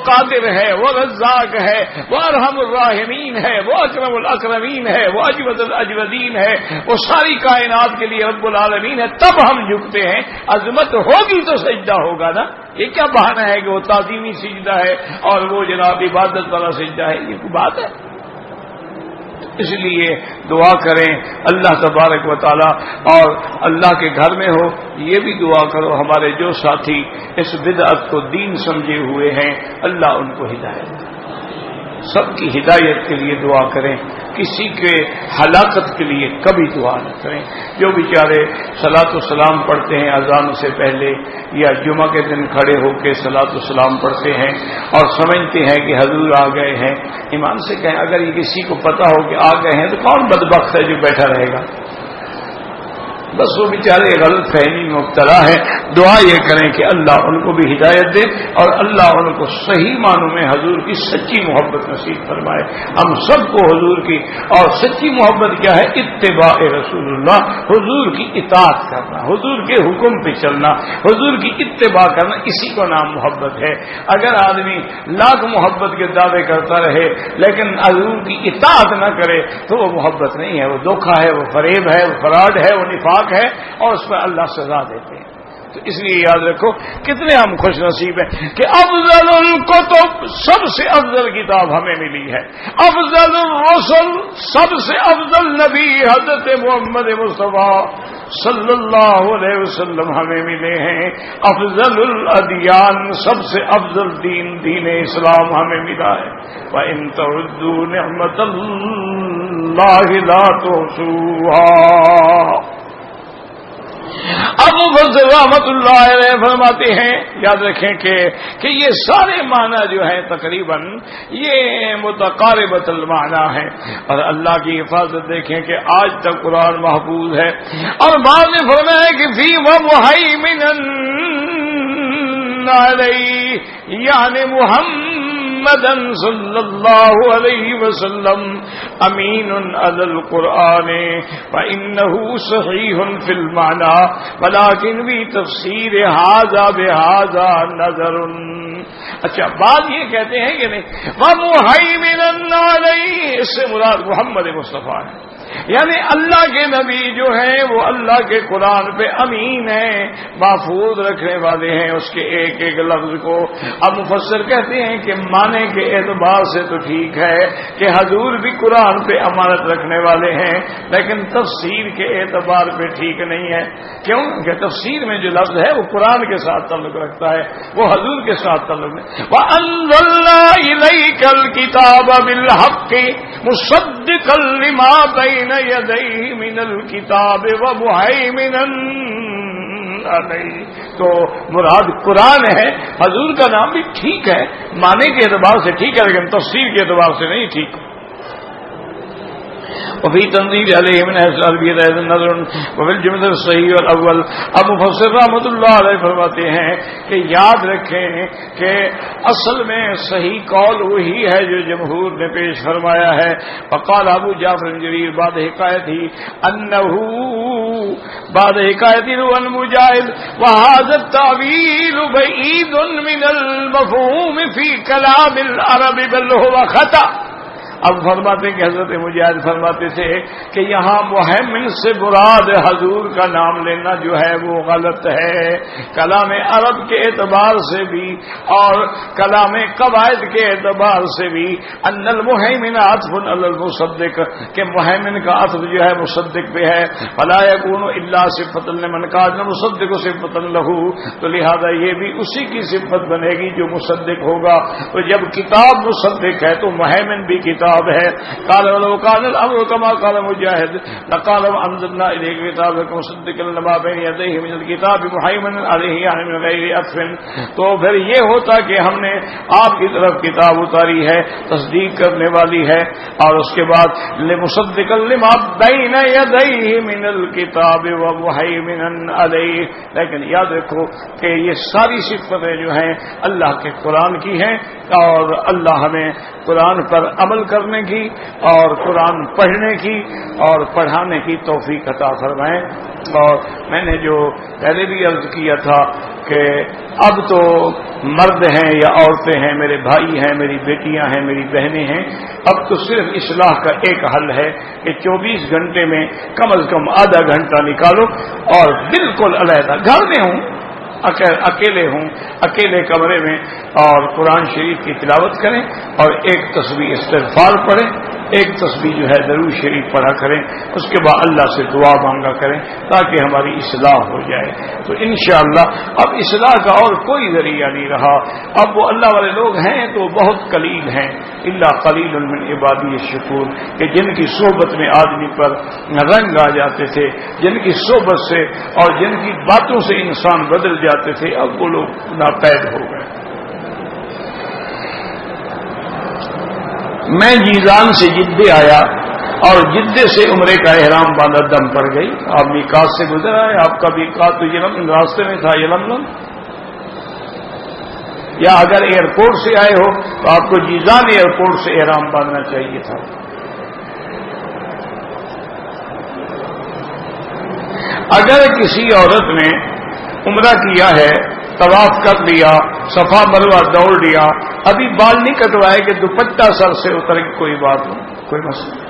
قادر ہے، وہ رزاق ہے، وہ ارحم الراحمین ہے، وہ اکرم الاکرمین ہے، وہ اجود الاجودین ہے، وہ ساری کائنات کے لیے رب العالمین ہے، تب ہم جھکتے ہیں. عظمت ہوگی تو سجدہ ہوگا نا. یہ کیا بہانہ ہے کہ وہ تعظیمی سجدہ ہے اور وہ جناب عبادت والا سجدہ ہے؟ یہ کوئی بات ہے؟ اس لیے دعا کریں اللہ تبارک و تعالی، اور اللہ کے گھر میں ہو یہ بھی دعا کرو ہمارے جو ساتھی اس بدعت کو دین سمجھے ہوئے ہیں اللہ ان کو ہدایت، سب کی ہدایت کے لیے دعا کریں کسی کے ہلاکت کے لیے کبھی دعا نہ کریں. جو بیچارے صلاۃ و سلام پڑھتے ہیں اذان سے پہلے یا جمعہ کے دن کھڑے ہو کے صلاۃ و سلام پڑھتے ہیں اور سمجھتے ہیں کہ حضور آ گئے ہیں، ایمان سے کہیں اگر یہ کسی کو پتا ہو کہ آ گئے ہیں تو کون بدبخت ہے جو بیٹھا رہے گا؟ بس وہ بیچارے غلط فہمی میں مبتلا ہے. دعا یہ کریں کہ اللہ ان کو بھی ہدایت دے اور اللہ ان کو صحیح معنوں میں حضور کی سچی محبت نصیب فرمائے. ہم سب کو حضور کی، اور سچی محبت کیا ہے؟ اتباع رسول اللہ، حضور کی اطاعت کرنا، حضور کے حکم پہ چلنا، حضور کی اتباع کرنا، اسی کو نام محبت ہے. اگر آدمی لاکھ محبت کے دعوے کرتا رہے لیکن حضور کی اطاعت نہ کرے تو وہ محبت نہیں ہے، وہ دھوکہ ہے، وہ فریب ہے، وہ فراڈ ہے، وہ نفاق ہے، اور اس پر اللہ سزا دیتے ہیں. تو اس لیے یاد رکھو کتنے ہم خوش نصیب ہیں کہ افضل الکتب، سب سے افضل کتاب ہمیں ملی ہے. افضل الرسل، سب سے افضل نبی حضرت محمد مصطفیٰ صلی اللہ علیہ وسلم ہمیں ملے ہیں. افضل الادیان، سب سے افضل دین دین اسلام ہمیں ملا ہے. وَإِن تَعُدُّوا نِعْمَةَ اللَّهِ لَا تُحْصُوهَا. اب مفسر رحمت اللہ علیہ فرماتے ہیں، یاد رکھیں کہ یہ سارے معنی جو ہیں تقریباً یہ متقاربۃ المعنی ہیں، اور اللہ کی حفاظت دیکھیں کہ آج تک قرآن محفوظ ہے. اور بعد میں فرمایا ہے کہ فی ومہیمن علیہ، یعنی محمد صلی اللہ علیہ وسلم امین علی القرآن فإنه صحیح فی المعنی ولكن بھی تفسیر ھذا بھذا نظر. اچھا بعد یہ کہتے ہیں کہ نہیں ومہیمن علیہ، اس سے مراد محمد مصطفیٰ ہے، یعنی اللہ کے نبی جو ہیں وہ اللہ کے قرآن پہ امین ہیں، محفوظ رکھنے والے ہیں اس کے ایک ایک لفظ کو. اب مفسر کہتے ہیں کہ معنی کے اعتبار سے تو ٹھیک ہے کہ حضور بھی قرآن پہ امانت رکھنے والے ہیں، لیکن تفسیر کے اعتبار پہ ٹھیک نہیں ہے. کیوں کہ تفسیر میں جو لفظ ہے وہ قرآن کے ساتھ تعلق رکھتا ہے، وہ حضور کے ساتھ تعلق نہیں. وَأَنزَلْنَا إِلَيْكَ الْكِتَابَ بِالْحَقِّ مُصَدِّقًا لِمَا بَيْنَ يَدَيْهِ مِنَ الْكِتَابِ وَمُهَيْمِنًا عَلَيْهِ. تو مراد قرآن ہے. حضور کا نام بھی ٹھیک ہے، معنی کے اعتبار سے ٹھیک ہے لیکن تفسیر کے اعتبار سے نہیں ٹھیک. وفي تنزيل عليه من حيث العربية أيضا نظر وفي الجملة الصحيح والأول. اب مفسر رحمۃ اللہ علیہ فرماتے ہیں کہ یاد رکھیں کہ اصل میں صحیح قول وہی ہے جو جمہور نے پیش فرمایا ہے. وقال ابو جعفر جرير بعد حکایته انه بعد حکایته عن مجاهد وهذا التعويل بعيد من المفهوم في كلام العرب بل هو خطأ. اب فرماتے کہ حضرت مجاہد فرماتے تھے کہ یہاں محمد سے مراد حضور کا نام لینا جو ہے وہ غلط ہے کلام عرب کے اعتبار سے بھی اور کلام قواعد کے اعتبار سے بھی. ان المحمن عطف علی المصدق، کہ محمن کا عطف جو ہے مصدق پہ ہے. فلا يكون الا صفۃ لمن كان مصدق صفۃ له، تو لہذا یہ بھی اسی کی صفت بنے گی جو مصدق ہوگا. تو جب کتاب مصدق ہے تو محمن بھی کتاب ہے. قال ولو كان الامر كما قال مجاهد لقال انزلنا اليك كتابا مصدقا لما بين يديه من الكتاب مهيمنا عليه يعني من غير عطف. تو پھر یہ ہوتا کہ ہم نے آپ کی طرف کتاب اتاری ہے تصدیق کرنے والی ہے، اور اس کے بعد لمصدقا لما بين يديه من الكتاب ومهيمنا عليه. لیکن یاد رکھو کہ یہ ساری صفتیں جو ہیں اللہ کے قرآن کی ہیں، اور اللہ ہمیں قرآن پر عمل کرنے کی اور قرآن پڑھنے کی اور پڑھانے کی توفیق عطا فرمائیں. اور میں نے جو پہلے بھی عرض کیا تھا کہ اب تو مرد ہیں یا عورتیں ہیں، میرے بھائی ہیں، میری بیٹیاں ہیں، میری بہنیں ہیں، اب تو صرف اصلاح کا ایک حل ہے کہ 24 گھنٹے میں کم از کم آدھا گھنٹہ نکالو اور بالکل علیحدہ گھر میں ہوں، اکیلے ہوں، اکیلے کمرے میں، اور قرآن شریف کی تلاوت کریں اور ایک تسبیح استغفار پڑھیں ایک تسبیح جو ہے درود شریف پڑھا کریں، اس کے بعد اللہ سے دعا مانگا کریں تاکہ ہماری اصلاح ہو جائے۔ تو انشاءاللہ اب اصلاح کا اور کوئی ذریعہ نہیں رہا۔ اب وہ اللہ والے لوگ ہیں تو بہت قلیل ہیں، الا قلیل من عبادی الشکور، کہ جن کی صحبت میں آدمی پر رنگ آ جاتے تھے، جن کی صحبت سے اور جن کی باتوں سے انسان بدل جاتے تھے، اب وہ لوگ ناپید ہو گئے۔ میں جیزان سے جدے آیا اور جدے سے عمرے کا احرام باندھا، دم پڑ گئی۔ آپ میقات سے گزر آئے، آپ کا میقات تو یلملم راستے میں تھا، یلملم، یا اگر ایئرپورٹ سے آئے ہو تو آپ کو جیزان ایئرپورٹ سے احرام باندھنا چاہیے تھا۔ اگر کسی عورت نے عمرہ کیا ہے، طواف کر لیا، صفا مروہ دوڑ لیا، ابھی بال نہیں کٹوائے کہ دوپٹہ سر سے اتر کے کوئی بات نہیں، کوئی مسئلہ نہیں۔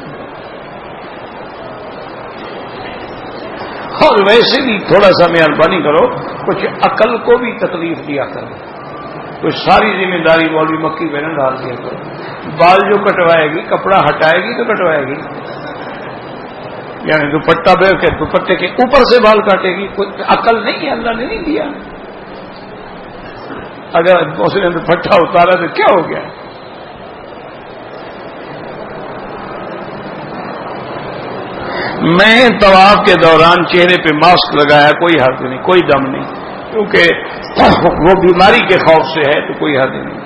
اور ویسے بھی تھوڑا سا مہربانی کرو، کچھ عقل کو بھی تکلیف دیا کرو، کوئی ساری ذمہ داری مولوی مکی پہ نہ ڈال دیا کرو۔ بال جو کٹوائے گی، کپڑا ہٹائے گی تو کٹوائے گی، یعنی دوپٹہ پہ کے دوپٹے کے اوپر سے بال کاٹے گی، کوئی عقل نہیں ہے، اللہ نے نہیں دیا۔ اگر اس نے دوپٹہ اتارا تو کیا ہو گیا؟ میں طواف کے دوران چہرے پہ ماسک لگایا، کوئی حرج نہیں، کوئی دم نہیں، کیونکہ وہ بیماری کے خوف سے ہے تو کوئی حرج نہیں۔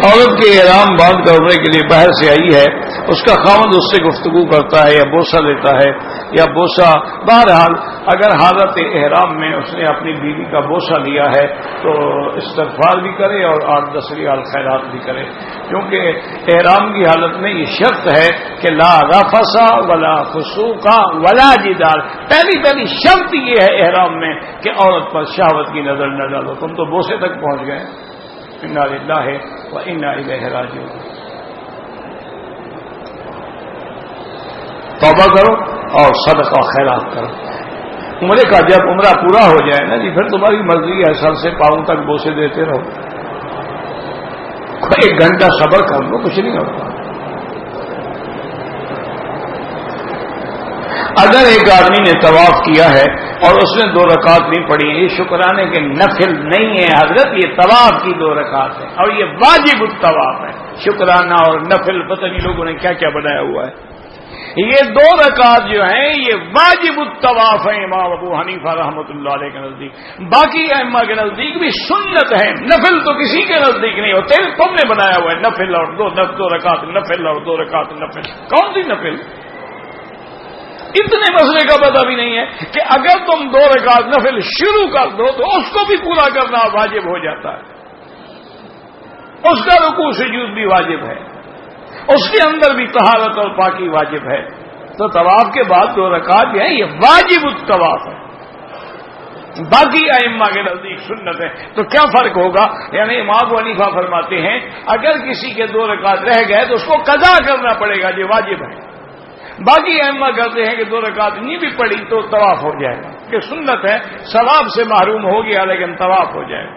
عورت کے احرام باندھ کر عمرے کے لیے باہر سے آئی ہے، اس کا خاوند اس سے گفتگو کرتا ہے یا بوسہ لیتا ہے یا بوسہ، بہرحال اگر حالت احرام میں اس نے اپنی بیوی کا بوسہ لیا ہے تو استغفار بھی کرے اور 8-10 ریال خیرات بھی کرے، کیونکہ احرام کی حالت میں یہ شرط ہے کہ لا رفث ولا فسوق ولا جدال۔ پہلی شرط یہ ہے احرام میں کہ عورت پر شہوت کی نظر نہ ڈالو۔ تم تو بوسے تک پہنچ گئے، انا للہ و انا الیہ راجعون۔ توبہ کرو اور صدقہ خیرات کرو۔ عمرے کا جب عمرہ پورا ہو جائے نا جی، پھر تمہاری مرضی ہے، سر سے پاؤں تک بوسے دیتے رہو، 1 گھنٹہ صبر کر لو، کچھ نہیں ہوتا۔ اگر ایک آدمی نے طواف کیا ہے اور اس نے 2 رکعت نہیں پڑھی، یہ شکرانے کے نفل نہیں ہے حضرت، یہ طواف کی 2 رکعت ہے اور یہ واجب الطواف ہے۔ شکرانہ اور نفل پتہ نہیں لوگوں نے کیا کیا بنایا ہوا ہے۔ یہ 2 رکعت جو ہیں یہ واجب الطواف ہیں امام ابو حنیفہ رحمۃ اللہ علیہ کے نزدیک، باقی ائمہ کے نزدیک بھی سنت ہے، نفل تو کسی کے نزدیک نہیں ہوتے، تم نے بنایا ہوا ہے نفل اور 2 رکعت نفل اور 2 رکعت نفل، کون سی نفل؟ اتنے مسئلے کا پتہ بھی نہیں ہے کہ اگر تم 2 رکعت نفل شروع کر دو تو اس کو بھی پورا کرنا واجب ہو جاتا ہے، اس کا رکوع سجود بھی واجب ہے، اس کے اندر بھی طہارت اور پاکی واجب ہے۔ تو طواف کے بعد 2 رکعت جو ہے یہ واجب الطواف ہے، باقی ائمہ کے نزدیک سنت ہے۔ تو کیا فرق ہوگا؟ یعنی امام ابو حنیفہ فرماتے ہیں اگر کسی کے 2 رکعت رہ گئے تو اس کو قضا کرنا پڑے گا، یہ واجب ہے۔ باقی ائمہ کہتے ہیں کہ 2 رکعت نہیں بھی پڑی تو طواف ہو جائے گا، کہ سنت ہے، ثواب سے محروم ہو گیا لیکن طواف ہو جائے گا۔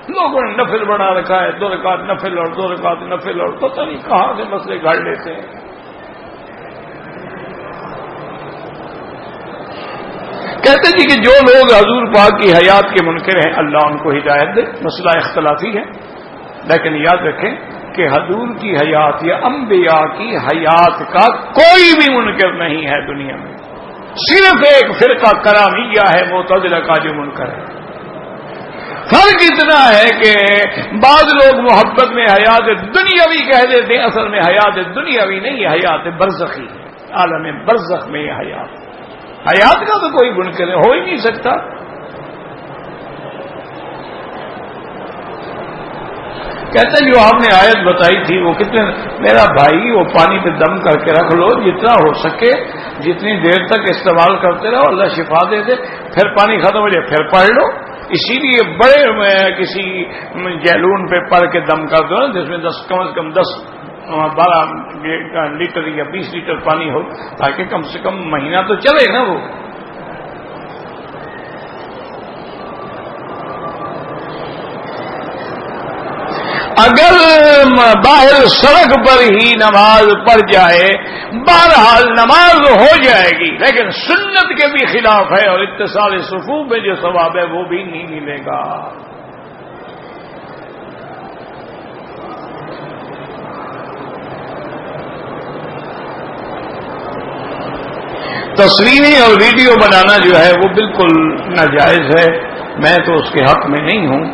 لوگوں نے نفل بنا رکھا ہے، 2 رکعت نفل اور 2 رکعت نفل، اور پتہ نہیں کہاں سے مسئلے گھڑ لیتے ہیں۔ کہتے جی کہ جو لوگ حضور پاک کی حیات کے منکر ہیں اللہ ان کو ہدایت دے، مسئلہ اختلافی ہے، لیکن یاد رکھیں کہ حضور کی حیات یا انبیاء کی حیات کا کوئی بھی منکر نہیں ہے دنیا میں، صرف ایک فرقہ کرامیہ ہے معتزلہ کا جو منکر ہے۔ فرق اتنا ہے کہ بعض لوگ محبت میں حیات دنیاوی کہہ دیتے ہیں، اصل میں حیات دنیاوی نہیں ہے، حیات برزخی ہے، عالم برزخ میں یہ حیات کا تو کوئی منکر ہو ہی نہیں سکتا۔ کہتے ہیں جو آپ نے آیت بتائی تھی وہ کتنے، میرا بھائی وہ پانی پہ دم کر کے رکھ لو، جتنا ہو سکے جتنی دیر تک استعمال کرتے رہو، اللہ شفا دے دے، پھر پانی ختم ہو جائے پھر پڑھ لو۔ اسی لیے بڑے کسی جیلون پہ پڑھ کے دم کر دو جس میں کم از کم 10-12 لیٹر یا 20 لیٹر پانی ہو، تاکہ کم سے کم مہینہ تو چلے نا وہ۔ اگر باہر سڑک پر ہی نماز پڑھ جائے بہرحال نماز ہو جائے گی، لیکن سنت کے بھی خلاف ہے، اور اتصال صفوف میں جو ثواب ہے وہ بھی نہیں ملے گا۔ تصویریں اور ویڈیو بنانا جو ہے وہ بالکل ناجائز ہے، میں تو اس کے حق میں نہیں ہوں۔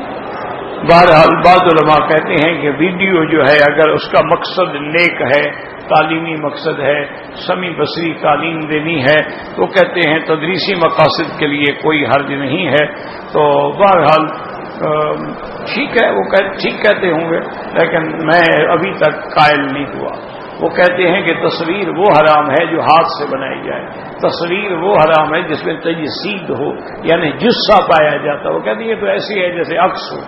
بہرحال بعض علماء کہتے ہیں کہ ویڈیو جو ہے اگر اس کا مقصد نیک ہے، تعلیمی مقصد ہے، سمیع بصری تعلیم دینی ہے، تو کہتے ہیں تدریسی مقاصد کے لیے کوئی حرج نہیں ہے، تو بہرحال ٹھیک ہے، وہ ٹھیک کہتے ہوں گے، لیکن میں ابھی تک قائل نہیں ہوا۔ وہ کہتے ہیں کہ تصویر وہ حرام ہے جو ہاتھ سے بنائی جائے، تصویر وہ حرام ہے جس میں تجسید ہو، یعنی جسہ پایا جاتا۔ وہ کہتے ہیں تو ایسی ہے جیسے عکس ہو،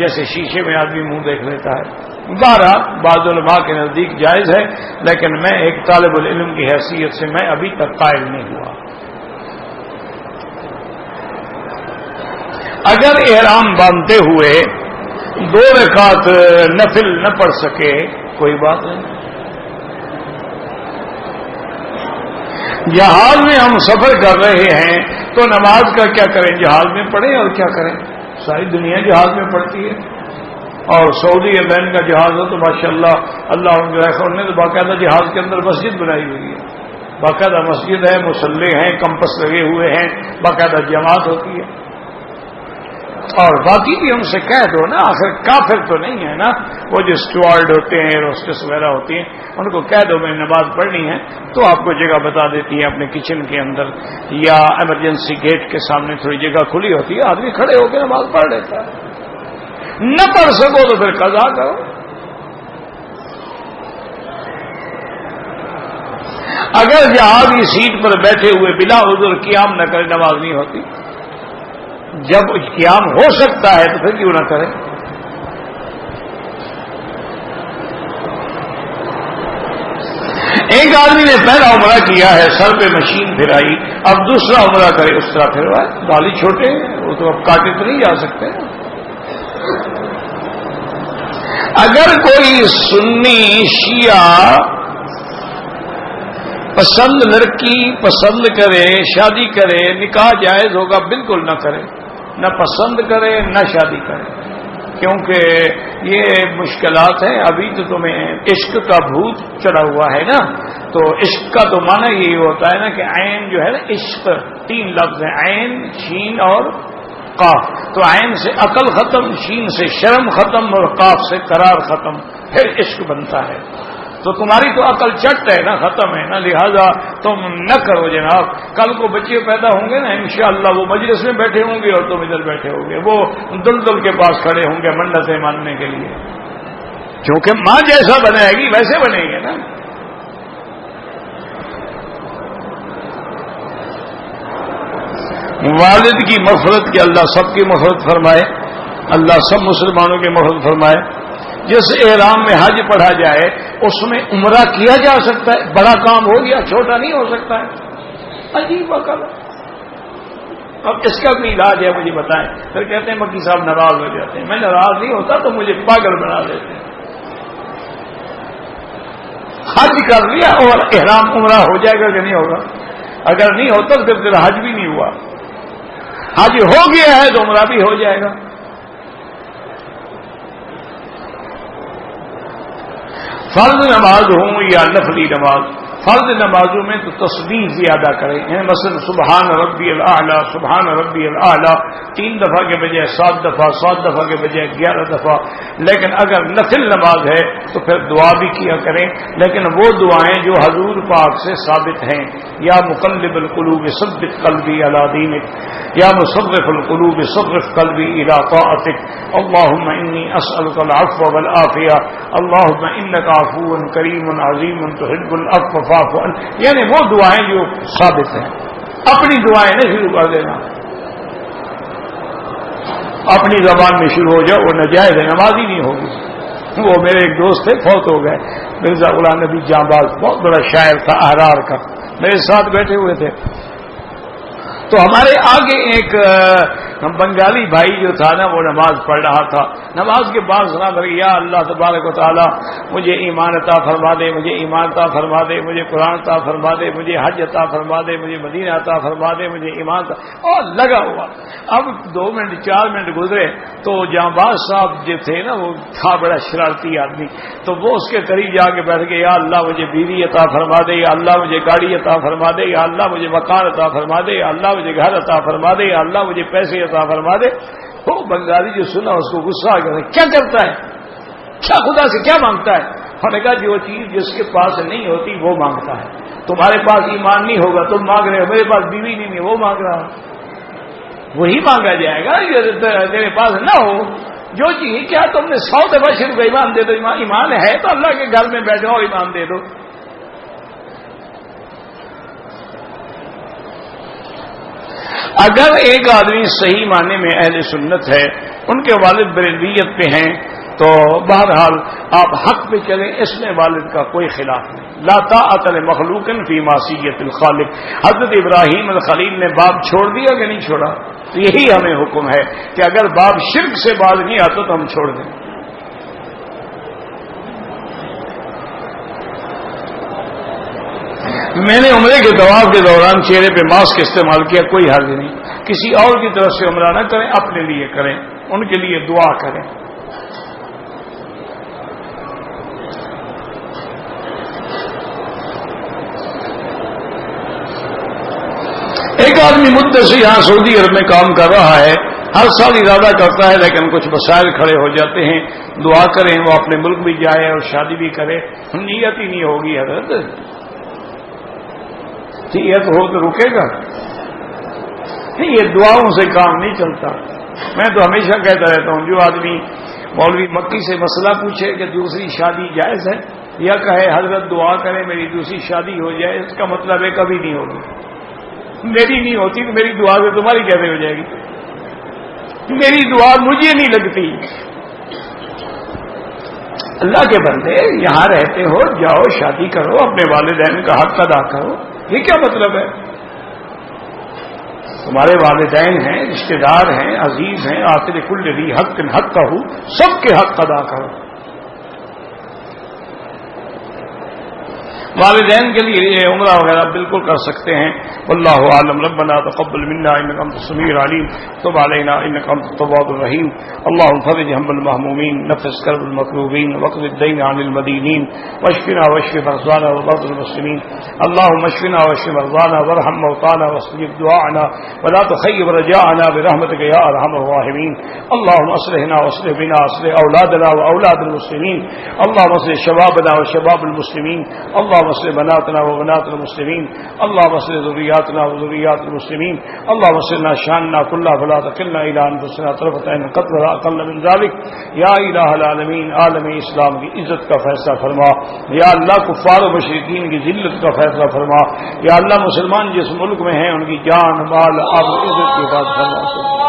جیسے شیشے میں آدمی منہ دیکھ لیتا ہے۔ بہرحال بعض علماء کے نزدیک جائز ہے، لیکن میں ایک طالب العلم کی حیثیت سے میں ابھی تک قائل نہیں ہوا۔ اگر احرام باندھتے ہوئے 2 رکعت نفل نہ پڑھ سکے کوئی بات نہیں۔ جہاز میں ہم سفر کر رہے ہیں تو نماز کا کیا کریں؟ جہاز میں پڑھیں اور کیا کریں؟ ساری دنیا جہاز میں پڑھتی ہے، اور سعودی ایئرلائن کا جہاز ہو تو ماشاءاللہ اللہ نے تو باقاعدہ جہاز کے اندر مسجد بنائی ہوئی ہے، باقاعدہ مسجد ہے، مصلے ہیں، کمپس لگے ہوئے ہیں، باقاعدہ جماعت ہوتی ہے۔ اور باقی بھی ہم سے کہہ دو نا، آخر کافر تو نہیں ہے نا، وہ جو اسٹوارڈ ہوتے ہیں، روسٹس وغیرہ ہوتی ہیں، ان کو کہہ دو میں نماز پڑھنی ہے تو آپ کو جگہ بتا دیتی ہیں اپنے کچن کے اندر، یا ایمرجنسی گیٹ کے سامنے تھوڑی جگہ کھلی ہوتی ہے، آدمی کھڑے ہو کے نماز پڑھ لیتا ہے۔ نہ پڑھ سکو تو پھر قضا کرو۔ اگر جہاز کی سیٹ پر بیٹھے ہوئے بلا عذر قیام نہ کرے نماز نہیں ہوتی، جب قیام ہو سکتا ہے تو پھر کیوں نہ کرے؟ ایک آدمی نے پہلا عمرہ کیا ہے، سر پہ مشین پھرائی، اب دوسرا عمرہ کرے اس طرح پھروائے، بالی چھوٹے ہیں وہ تو اب کاٹے تو نہیں جا سکتے۔ اگر کوئی سنی شیعہ پسند لڑکی پسند کرے، شادی کرے، نکاح جائز ہوگا؟ بالکل نہ کرے، نہ پسند کرے نہ شادی کرے، کیونکہ یہ مشکلات ہیں۔ ابھی تو تمہیں عشق کا بھوت چڑھا ہوا ہے نا، تو عشق کا تو معنی یہی ہوتا ہے نا کہ عین جو ہے نا، عشق 3 لفظ ہیں، عین، شین اور قاف، تو عین سے عقل ختم، شین سے شرم ختم، اور قاف سے قرار ختم، پھر عشق بنتا ہے۔ تو تمہاری تو عقل چٹ ہے نا، ختم ہے نا، لہذا تم نہ کرو جناب۔ کل کو بچے پیدا ہوں گے نا انشاءاللہ، وہ مجلس میں بیٹھے ہوں گے اور تم ادھر بیٹھے ہوں گے، وہ دلدل کے پاس کھڑے ہوں گے منتیں ماننے کے لیے، کیونکہ ماں جیسا بنائے گی ویسے بنے گے نا۔ والد کی مغفرت کی اللہ سب کی مغفرت فرمائے، اللہ سب مسلمانوں کی مغفرت فرمائے۔ جس احرام میں حج پڑھا جائے اس میں عمرہ کیا جا سکتا ہے، بڑا کام ہو گیا، چھوٹا نہیں ہو سکتا ہے، عجیب عقل۔ اب اس کا بھی علاج ہے مجھے بتائیں؟ پھر کہتے ہیں مکی صاحب ناراض ہو جاتے ہیں، میں ناراض نہیں ہوتا تو مجھے پاگل بنا دیتے ہیں۔ حج کر لیا اور احرام عمرہ ہو جائے گا کہ نہیں ہوگا؟ اگر نہیں ہوتا تو پھر حج بھی نہیں ہوا، حج ہو گیا ہے تو عمرہ بھی ہو جائے گا۔ فرض نماز ہوں یا نفلی نماز، فرض نمازوں میں تو تسبیح زیادہ کریں، یعنی مثلا سبحان ربی الاعلیٰ، سبحان ربی الاعلیٰ 3 دفعہ کے بجائے 7 دفعہ، 7 دفعہ کے بجائے 11 دفعہ۔ لیکن اگر نفل نماز ہے تو پھر دعا بھی کیا کریں، لیکن وہ دعائیں جو حضور پاک سے ثابت ہیں، یا مقلب القلوب ثبت قلبی علی دینک، یا مصرف القلوب صرف قلبی الی طاعتک، اللہم انی اسألک العفو والعافیہ، اللہم انک عفو کریم عظیم تحب العفو فاعف عنی، یعنی وہ دعائیں جو ثابت ہیں۔ اپنی دعائیں نہ شروع کر دینا، اپنی زبان میں شروع ہو جاؤ، وہ ناجائز ہے، نماز ہی نہیں ہوگی۔ وہ میرے ایک دوست تھے، فوت ہو گئے، مرزا غلام نبی جانباز، بہت بڑا شاعر تھا، احرار کا، میرے ساتھ بیٹھے ہوئے تھے۔ تو ہمارے آگے ایک ہم بنگالی بھائی جو تھا نا وہ نماز پڑھ رہا تھا، نماز کے بعد سنا کر یا اللہ تبارک و تعالیٰ مجھے ایمان عطا فرما دے، مجھے ایمان عطا فرما دے، مجھے قرآن عطا فرما دے، مجھے حج عطا فرما دے، مجھے مدینہ عطا فرما دے، مجھے ایمان عطا، اور لگا ہوا۔ اب 2 منٹ 4 منٹ گزرے تو جہاں صاحب جو تھے نا وہ تھا بڑا شرارتی آدمی، تو وہ اس کے قریب جا کے بیٹھ گئے، یا اللہ مجھے بیوی عطا فرما دے، یا اللہ مجھے گاڑی عطا فرما دے، یا اللہ مجھے مکان عطا فرما دے، یا اللہ مجھے گھر عطا فرما دے، یا اللہ مجھے پیسے عطا فرما دے۔ وہ بنگالی جو سنا اس کو غصہ آ گیا، کیا کرتا ہے، کیا خدا سے کیا مانگتا ہے؟ ہم نے کہا جو چیز جس کے پاس نہیں ہوتی وہ مانگتا ہے، تمہارے پاس ایمان نہیں ہوگا تم مانگ رہے ہو، میرے پاس بیوی نہیں ہے وہ مانگ رہا ہوں، وہی مانگا جائے گا جو تیرے پاس نہ ہو۔ جو چیز کیا تم نے 100 دفعہ شروع کا ایمان دے دو، ایمان ہے تو اللہ کے گھر میں بیٹھو اور ایمان دے دو۔ اگر ایک آدمی صحیح معنی میں اہل سنت ہے، ان کے والد بریلویت پہ ہیں، تو بہرحال آپ حق پہ چلیں، اس میں والد کا کوئی خلاف نہیں۔ لا طاعۃ لمخلوق فی معصیۃ الخالق۔ حضرت ابراہیم الخلیل نے باپ چھوڑ دیا کہ نہیں چھوڑا؟ تو یہی ہمیں حکم ہے کہ اگر باپ شرک سے باز نہیں آتا تو ہم چھوڑ دیں۔ میں نے عمرے کے طواف کے دوران چہرے پہ ماسک استعمال کیا، کوئی حرج نہیں، کسی اور کی طرف سے عمرہ نہ کریں، اپنے لیے کریں، ان کے لیے دعا کریں۔ ایک آدمی مدت سے یہاں سعودی عرب میں کام کر رہا ہے، ہر سال ارادہ کرتا ہے لیکن کچھ مسائل کھڑے ہو جاتے ہیں، دعا کریں وہ اپنے ملک بھی جائے اور شادی بھی کرے۔ نیت ہی نہیں ہوگی حضرت، نیت ہو تو رکے گا نہیں، یہ دعاؤں سے کام نہیں چلتا۔ میں تو ہمیشہ کہتا رہتا ہوں، جو آدمی مولوی مکی سے مسئلہ پوچھے کہ دوسری شادی جائز ہے، یا کہے حضرت دعا کرے میری دوسری شادی ہو جائے، اس کا مطلب ہے کبھی نہیں ہوگی۔ میری نہیں ہوتی تو میری دعا سے تمہاری کیسے ہو جائے گی؟ میری دعا مجھے نہیں لگتی۔ اللہ کے بندے یہاں رہتے ہو، جاؤ شادی کرو، اپنے والدین کا حق ادا کرو، یہ کیا مطلب ہے؟ تمہارے والدین ہیں، رشتے دار ہیں، عزیز ہیں، آخر کل ذی حق حق کا ہو، سب کے حق ادا کرو۔ والدین کے لیے عمرہ وغیرہ بالکل کر سکتے ہیں۔ واللہ اعلم۔ ربنا تقبل منا انك انت السميع العليم، تب علينا انك انت التواب الرحيم۔ اللهم فرج هم المهمومين، نفس كرب المكروبين، واقض الدين عن المدينين، واشفنا واشف مرضانا ومرضى المسلمين۔ اللهم اشفنا واشف مرضانا وارحم موتانا واستجب دعاءنا ولا تخيب رجاءنا برحمتك يا ارحم الراحمين۔ اللهم اصلحنا واصلح بنا، اصلح اولادنا واولاد المسلمين۔ اللهم اصلح شبابنا وشباب المسلمين۔ اللهم اصلح بناتنا وبنات المسلمين۔ اللهم اصلح ذرياتنا وذريات المسلمين۔ اللهم اصلح شاننا كلها فلا تكلنا الى انفسنا طرفة عين قط ولا اقل من ذلك۔ یا الہ العالمین، عالم اسلام کی عزت کا فیصلہ فرما۔ یا اللہ کفار و مشرکین کی ذلت کا فیصلہ فرما۔ یا اللہ مسلمان جس ملک میں ہیں ان کی جان مال آب و عزت کی حفاظت فرما۔